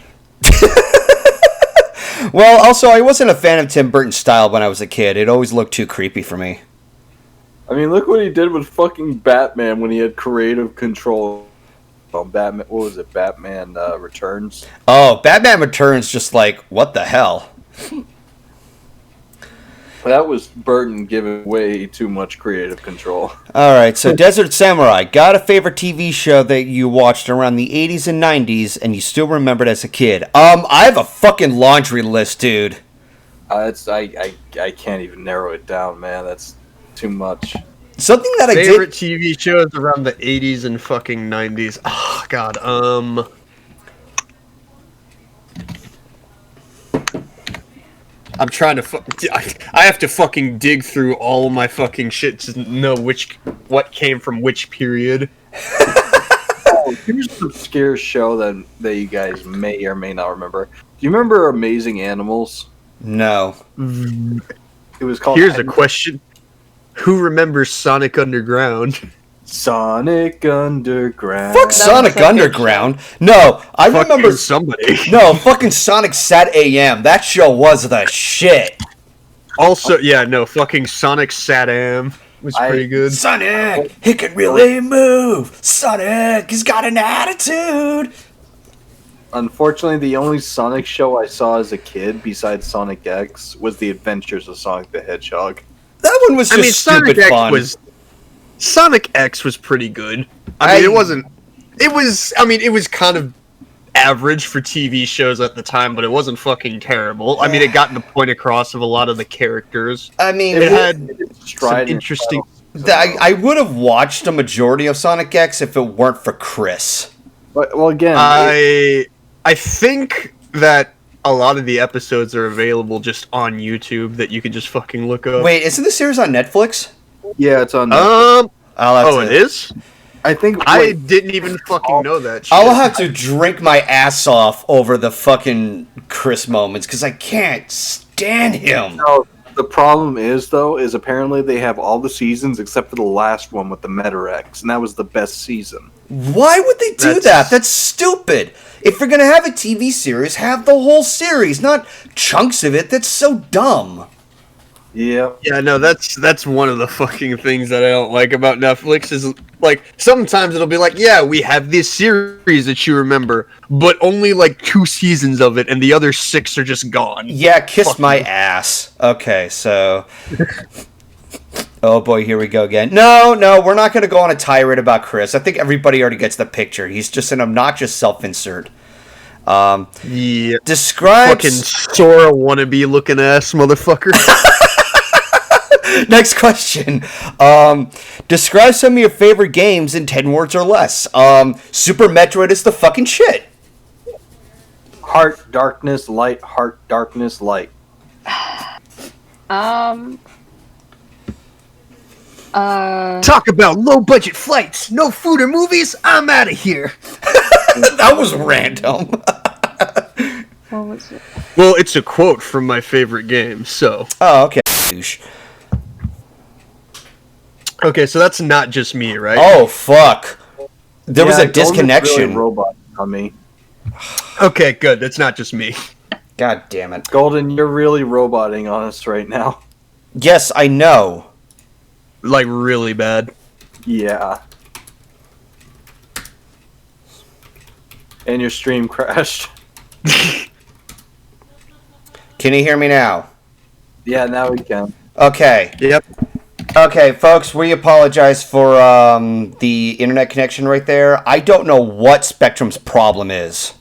Well, also, I wasn't a fan of Tim Burton's style when I was a kid. It always looked too creepy for me. I mean, look what he did with fucking Batman when he had creative control. Batman, what was it? Batman Returns? Oh, Batman Returns just like, what the hell? That was Burton giving way too much creative control. All right, so Desert Samurai, got a favorite TV show that you watched around the 80s and 90s and you still remembered as a kid? I have a fucking laundry list, dude. I can't even narrow it down, man. That's too much. Something that Favorite TV shows around the 80s and fucking 90s. Oh, God. I'm trying to I have to fucking dig through all of my fucking shit to know what came from which period. Oh, here's an obscure show that you guys may or may not remember. Do you remember Amazing Animals? No. It was called... Here's a question. Who remembers Sonic Underground? Sonic Underground. Fuck Sonic Underground. No, I remember somebody. No, fucking Sonic Sat AM. That show was the shit. Also, yeah, no, fucking Sonic Sat-Am was pretty good. Sonic, he can really move. Sonic, he's got an attitude. Unfortunately, the only Sonic show I saw as a kid, besides Sonic X, was The Adventures of Sonic the Hedgehog. That one was just stupid fun. Sonic X was pretty good. I mean, it was kind of average for TV shows at the time, but it wasn't fucking terrible. I mean, it got the point across of a lot of the characters. I mean, it had some interesting... I would have watched a majority of Sonic X if it weren't for Chris. But, well, again... I think that a lot of the episodes are available just on YouTube that you can just fucking look up. Wait, isn't the series on Netflix? Yeah, it's on Netflix. It is? I think... I didn't even fucking know that shit. I'll have to drink my ass off over the fucking Chris moments, because I can't stand him. No, the problem is, though, is apparently they have all the seasons except for the last one with the Metarex, and that was the best season. Why would they do that? That's stupid. If you're going to have a TV series, have the whole series, not chunks of it. That's so dumb. Yeah. Yeah, no, that's one of the fucking things that I don't like about Netflix is, like, sometimes it'll be like, yeah, we have this series that you remember, but only, like, 2 seasons of it, and the other 6 are just gone. Yeah, kiss my ass. Okay, so... Oh boy, here we go again. No, we're not going to go on a tirade about Chris. I think everybody already gets the picture. He's just an obnoxious self-insert. Yeah. Describe... Fucking Sora wannabe looking ass motherfucker. Next question. Describe some of your favorite games in 10 words or less. Super Metroid is the fucking shit. Heart, darkness, light. Heart, darkness, light. Talk about low-budget flights, no food or movies, I'm out of here. That was random. What was it? Well, it's a quote from my favorite game, so... Oh, okay. Okay, so that's not just me, right? Oh, fuck. There was a disconnection. Really robot on me. Okay, good. That's not just me. God damn it. Golden, you're really roboting on us right now. Yes, I know. Like, really bad. Yeah. And your stream crashed. Can you hear me now? Yeah, now we can. Okay. Yep. Okay, folks, we apologize for the internet connection right there. I don't know what Spectrum's problem is.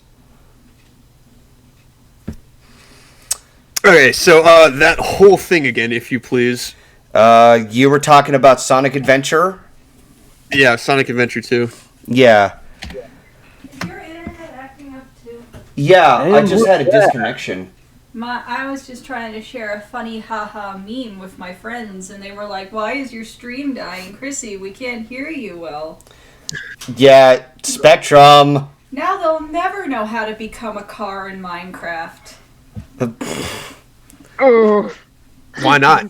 Okay, so that whole thing again, if you please. You were talking about Sonic Adventure? Yeah, Sonic Adventure 2. Yeah. Is your internet acting up too? Yeah, I just had a disconnection. I was just trying to share a funny haha meme with my friends, and they were like, "Why is your stream dying? Chrissy, we can't hear you well." Yeah, Spectrum. Now they'll never know how to become a car in Minecraft. Why not?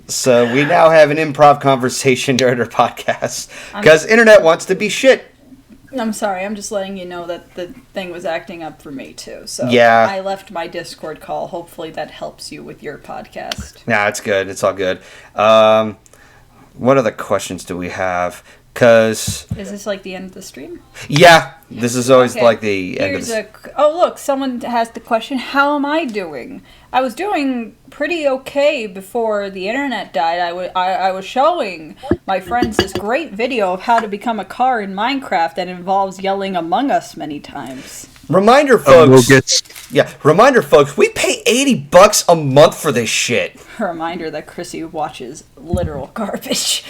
So we now have an improv conversation during our podcast because internet wants to be shit. I'm sorry, I'm just letting you know that the thing was acting up for me too. So yeah. I left my Discord call. Hopefully that helps you with your podcast. Nah, it's good. It's all good. What other questions do we have? Because, Is this like the end of the stream? yeah, this is always Okay. like the end of Here's the... oh look, someone has the question, how am I doing? I was doing pretty okay before the internet died. I was showing my friends this great video of how to become a car in Minecraft that involves yelling Among Us many times. Reminder, folks. Yeah, reminder, folks. We pay $80 a month for this shit. A reminder that Chrissy watches literal garbage.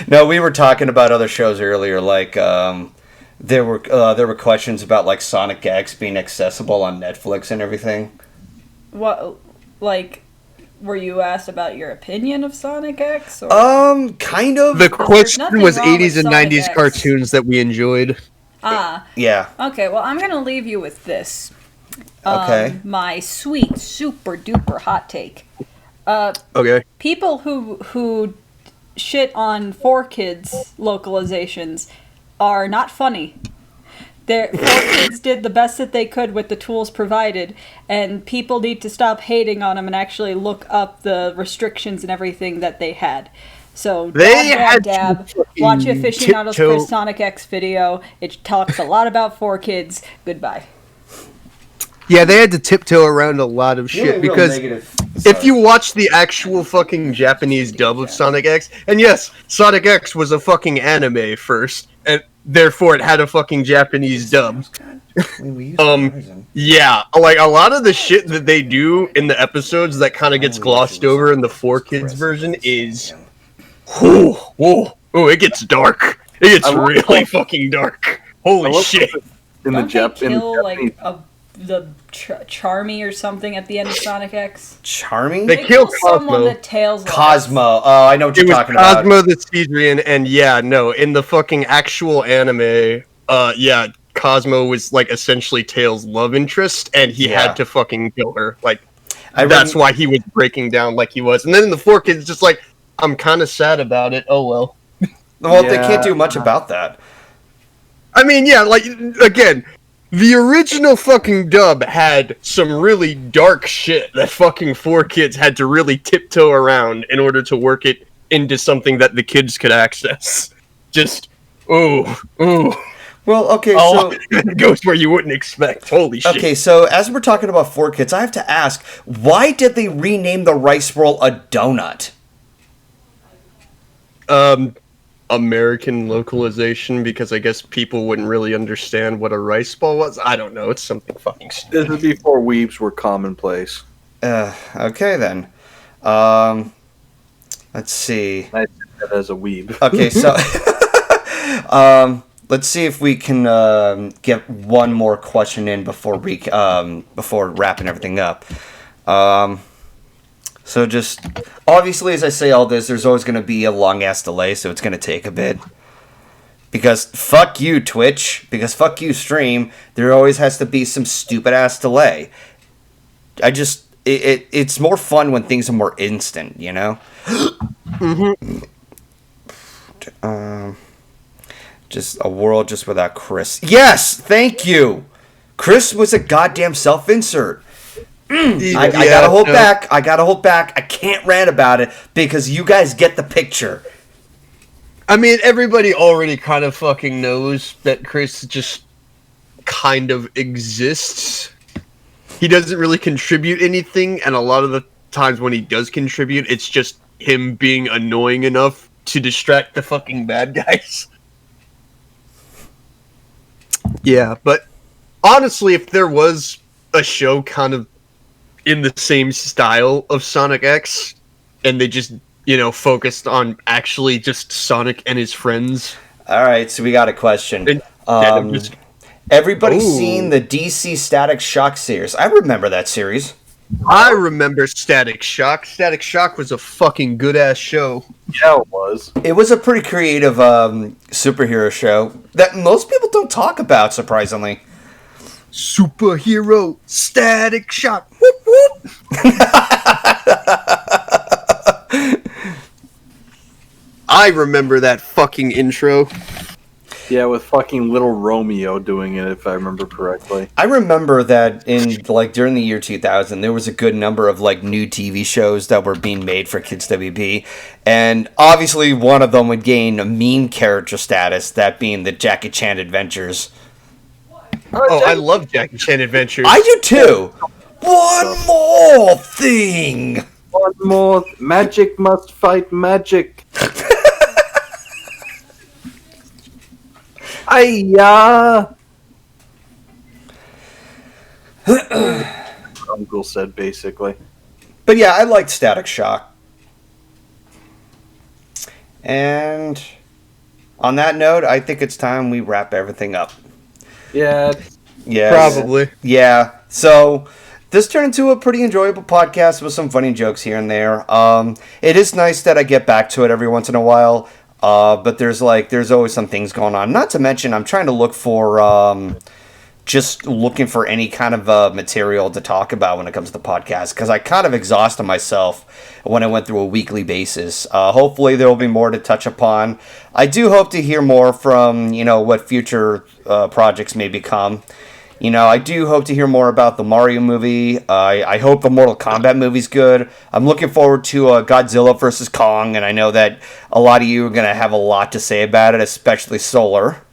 No, we were talking about other shows earlier. Like, there were questions about like Sonic X being accessible on Netflix and everything. What, like, were you asked about your opinion of Sonic X? Or? Kind of. The question nothing was wrong with 80s and Sonic 90s X. cartoons that we enjoyed. Yeah. Okay, well, I'm gonna leave you with this. Okay. My sweet, super duper hot take. Okay. People who shit on 4Kids localizations are not funny. 4Kids did the best that they could with the tools provided, and people need to stop hating on them and actually look up the restrictions and everything that they had. So, They had dab, to watch fucking Aficionado's tiptoe- Chris Sonic X video. It talks a lot about 4Kids. Goodbye. Yeah, they had to tiptoe around a lot of shit because if you watch the actual fucking Japanese dub of Sonic X, and yes, Sonic X was a fucking anime first, and therefore it had a fucking Japanese dub. Yeah, like a lot of the shit that they do in the episodes that kind of gets glossed over in the 4Kids version is, whoa, it gets dark. It gets really fucking dark. Holy shit! In the Don't they kill, Japanese, the Charmy or something at the end of Sonic X? Charming? They kill someone Cosmo. that tails Cosmo. Oh, I know what It you're was talking Cosmo about. the Cedrian, and yeah, no, in the fucking actual anime, yeah, Cosmo was like essentially Tails' love interest, and he Yeah. had to fucking kill her. Like, I that's rem- why he was breaking down like he was. And then in the 4Kids, it's just like, I'm kind of sad about it. Oh well. Well, they Yeah. can't do much about that. I mean, yeah, like, again, the original fucking dub had some really dark shit that fucking 4Kids had to really tiptoe around in order to work it into something that the kids could access. Just, ooh. Well, okay, Oh, so it goes where you wouldn't expect. Holy shit. okay, so as we're talking about 4Kids, I have to ask, why did they rename the rice roll a donut? American localization, because I guess people wouldn't really understand what a rice ball was. I don't know. It's something fucking stupid. this is before weebs were commonplace. Okay then. Let's see. I said that as a weeb. Okay, so let's see if we can get one more question in before before wrapping everything up. So just obviously, as I say all this, there's always going to be a long ass delay, so it's going to take a bit. Because fuck you, Twitch. Because fuck you, stream. There always has to be some stupid ass delay. It's more fun when things are more instant, you know. Just a world just without Chris. Yes, thank you. Chris was a goddamn self-insert. I gotta hold back. I gotta hold back. I can't rant about it because you guys get the picture. I mean, everybody already kind of fucking knows that Chris just kind of exists. He doesn't really contribute anything, and a lot of the times when he does contribute, it's just him being annoying enough to distract the fucking bad guys. Yeah, but honestly, if there was a show kind of in the same style of Sonic X, and they just, you know, focused on actually just Sonic and his friends. All right, so we got a question. And Everybody's Ooh. seen the DC Static Shock series. I remember that series. I remember Static Shock. Static Shock was a fucking good-ass show. Yeah, it was. It was a pretty creative superhero show that most people don't talk about, surprisingly. Superhero Static Shock. Whoop, whoop. I remember that fucking intro. Yeah, with fucking Little Romeo doing it, if I remember correctly. I remember that in like during the year 2000, there was a good number of like new TV shows that were being made for Kids WB, and obviously one of them would gain a meme character status, that being the Jackie Chan Adventures. Oh, I love Jackie Chan Adventures. I do too. One more thing. One more. Magic must fight magic. Hiya! Uncle said, basically. But yeah, I liked Static Shock. And on that note, I think it's time we wrap everything up. Yeah. Yeah, Probably. Yeah. So this turned into a pretty enjoyable podcast with some funny jokes here and there. It is nice that I get back to it every once in a while. But there's always some things going on. Not to mention, I'm trying to look for just looking for any kind of material to talk about when it comes to the podcast, because I kind of exhausted myself when I went through a weekly basis. Hopefully there will be more to touch upon. I do hope to hear more from what future projects may become. I do hope to hear more about the Mario movie. I hope the Mortal Kombat movie's good. I'm looking forward to Godzilla vs. Kong, and I know that a lot of you are going to have a lot to say about it, especially Solar.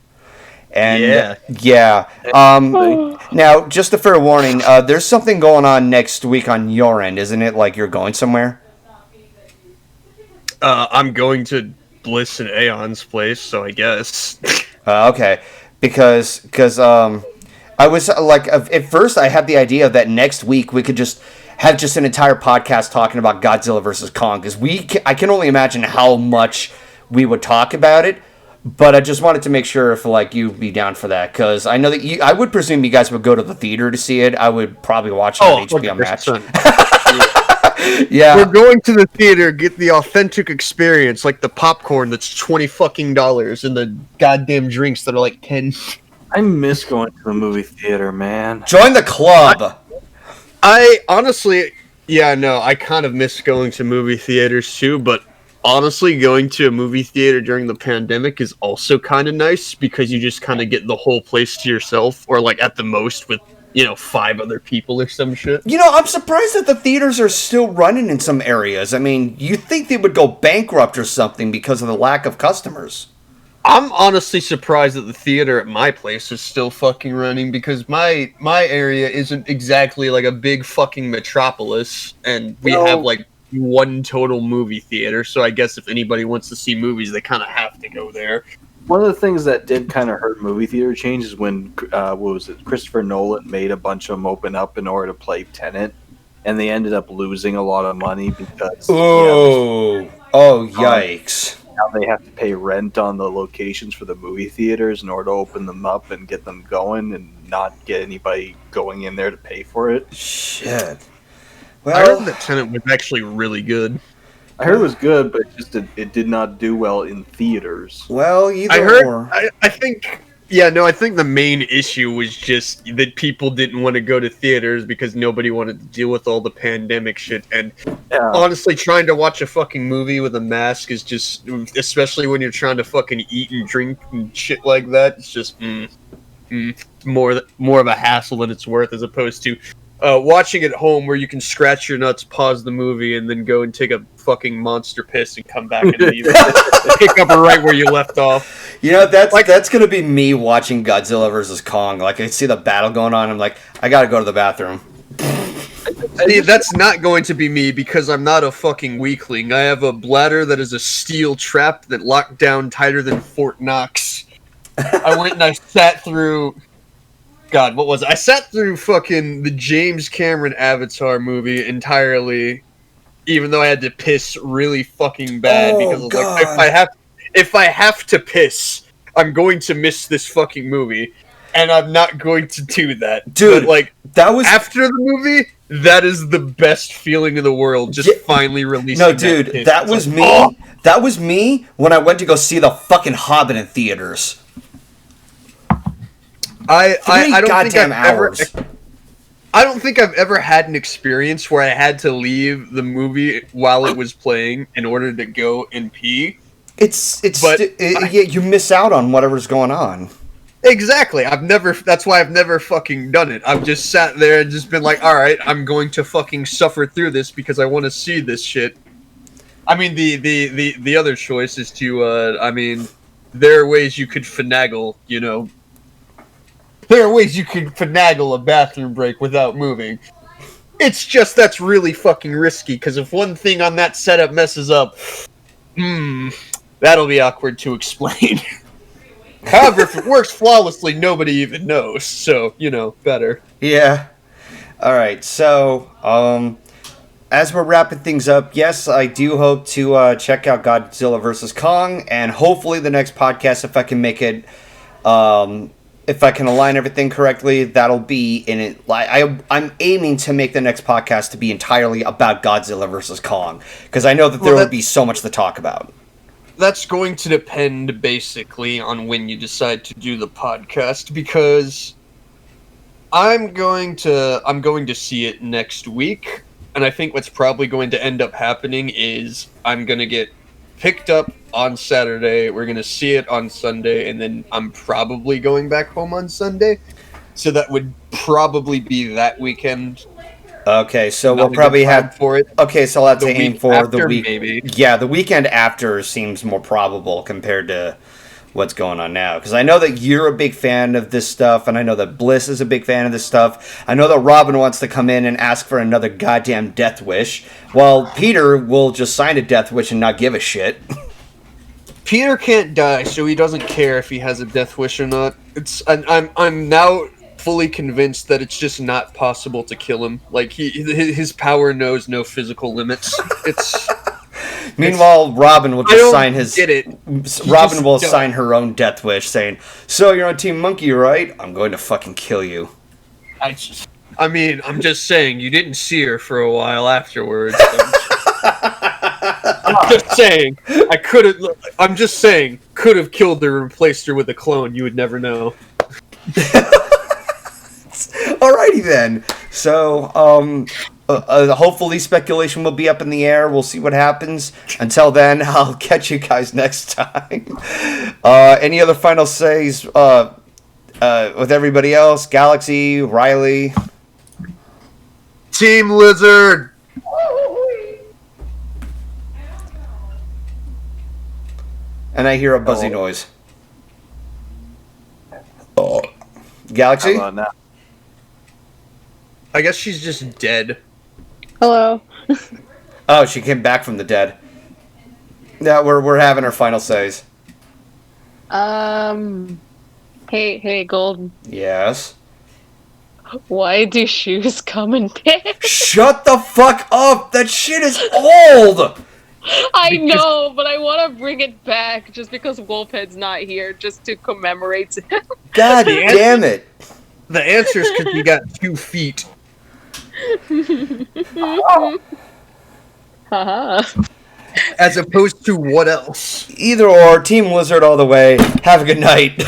And yeah. Now, just a fair warning, there's something going on next week on your end, isn't it? Like you're going somewhere? I'm going to Bliss and Aeon's place, so I guess. Okay. Because I was like, at first I had the idea that next week we could just have an entire podcast talking about Godzilla vs. Kong, because I can only imagine how much we would talk about it, but I just wanted to make sure if you'd be down for that, because I know that I would presume you guys would go to the theater to see it. I would probably watch it on HBO Max. Yeah. We're going to the theater, get the authentic experience, like the popcorn that's $20 and the goddamn drinks that are like 10. I miss going to the movie theater, man. Join the club. I honestly, I kind of miss going to movie theaters too, but honestly, going to a movie theater during the pandemic is also kind of nice, because you just kind of get the whole place to yourself, or like at the most with 5 other people or some shit. I'm surprised that the theaters are still running in some areas. I mean, you'd think they would go bankrupt or something because of the lack of customers. I'm honestly surprised that the theater at my place is still fucking running, because my area isn't exactly like a big fucking metropolis, and we have like one total movie theater, so I guess if anybody wants to see movies, they kind of have to go there. One of the things that did kind of hurt movie theater change is when, Christopher Nolan made a bunch of them open up in order to play Tenet, and they ended up losing a lot of money because... Yikes. Now they have to pay rent on the locations for the movie theaters in order to open them up and get them going, and not get anybody going in there to pay for it. Shit. Well, I heard that Tenet was actually really good. I heard it was good, but it did not do well in theaters. Well, I think the main issue was just that people didn't want to go to theaters because nobody wanted to deal with all the pandemic shit. And honestly, trying to watch a fucking movie with a mask is just, especially when you're trying to fucking eat and drink and shit like that, it's just more of a hassle than it's worth, as opposed to watching at home where you can scratch your nuts, pause the movie, and then go and take a fucking monster piss and come back and leave. Pick up right where you left off. That's gonna be me watching Godzilla vs. Kong. Like, I see the battle going on, I'm like, I gotta go to the bathroom. See, that's not going to be me, because I'm not a fucking weakling. I have a bladder that is a steel trap that locked down tighter than Fort Knox. I went and I sat through... God, what was it? I sat through fucking the James Cameron Avatar movie entirely, even though I had to piss really fucking bad, because I was like, if I have to piss, I'm going to miss this fucking movie, and I'm not going to do that. Dude, but, that was after the movie. That is the best feeling in the world. Just finally releasing. No, dude, that was me. Oh. That was me when I went to go see the fucking Hobbit in theaters. I don't think I've ever had an experience where I had to leave the movie while it was playing in order to go and pee. You miss out on whatever's going on. Exactly. That's why I've never fucking done it. I've just sat there and just been like, alright, I'm going to fucking suffer through this because I want to see this shit. I mean, the other choice is to, there are ways you could finagle, There are ways you could finagle a bathroom break without moving. It's just that's really fucking risky, because if one thing on that setup messes up, that'll be awkward to explain. However, if it works flawlessly, nobody even knows, so, better. Yeah. Alright, so, as we're wrapping things up, yes, I do hope to check out Godzilla vs. Kong, and hopefully the next podcast, if I can make it, if I can align everything correctly, that'll be in it. I'm aiming to make the next podcast to be entirely about Godzilla vs. Kong, because I know that there would be so much to talk about. That's going to depend, basically, on when you decide to do the podcast, because I'm going to see it next week, and I think what's probably going to end up happening is I'm going to get picked up on Saturday, we're going to see it on Sunday, and then I'm probably going back home on Sunday, so that would probably be that weekend. Okay, so we'll probably have for it. Okay, so let's aim for the week. Maybe. Yeah, the weekend after seems more probable compared to what's going on now. Because I know that you're a big fan of this stuff, and I know that Bliss is a big fan of this stuff. I know that Robin wants to come in and ask for another goddamn death wish, while Peter will just sign a death wish and not give a shit. Peter can't die, so he doesn't care if he has a death wish or not. I'm now fully convinced that it's just not possible to kill him. Like his power knows no physical limits. Meanwhile, Robin will just sign his. Get it? Robin will sign her own death wish, saying, "So you're on Team Monkey, right? I'm going to fucking kill you." I'm just saying, you didn't see her for a while afterwards. I'm just saying, I'm just saying, could have killed her and replaced her with a clone. You would never know. Alrighty then. So, hopefully speculation will be up in the air. We'll see what happens. Until then, I'll catch you guys next time. Any other final says with everybody else? Galaxy, Ryley. Team Lizard. And I hear a buzzy noise. Oh. Galaxy? How about now? I guess she's just dead. Hello. Oh, she came back from the dead. Yeah, we're having her final says. Hey, Golden. Yes. Why do shoes come in pairs? Shut the fuck up! That shit is old! I know, but I want to bring it back just because Wolfhead's not here, just to commemorate him. God damn it! The answer is because you got 2 feet. Haha. As opposed to what else? Either or, Team Lizard all the way. Have a good night.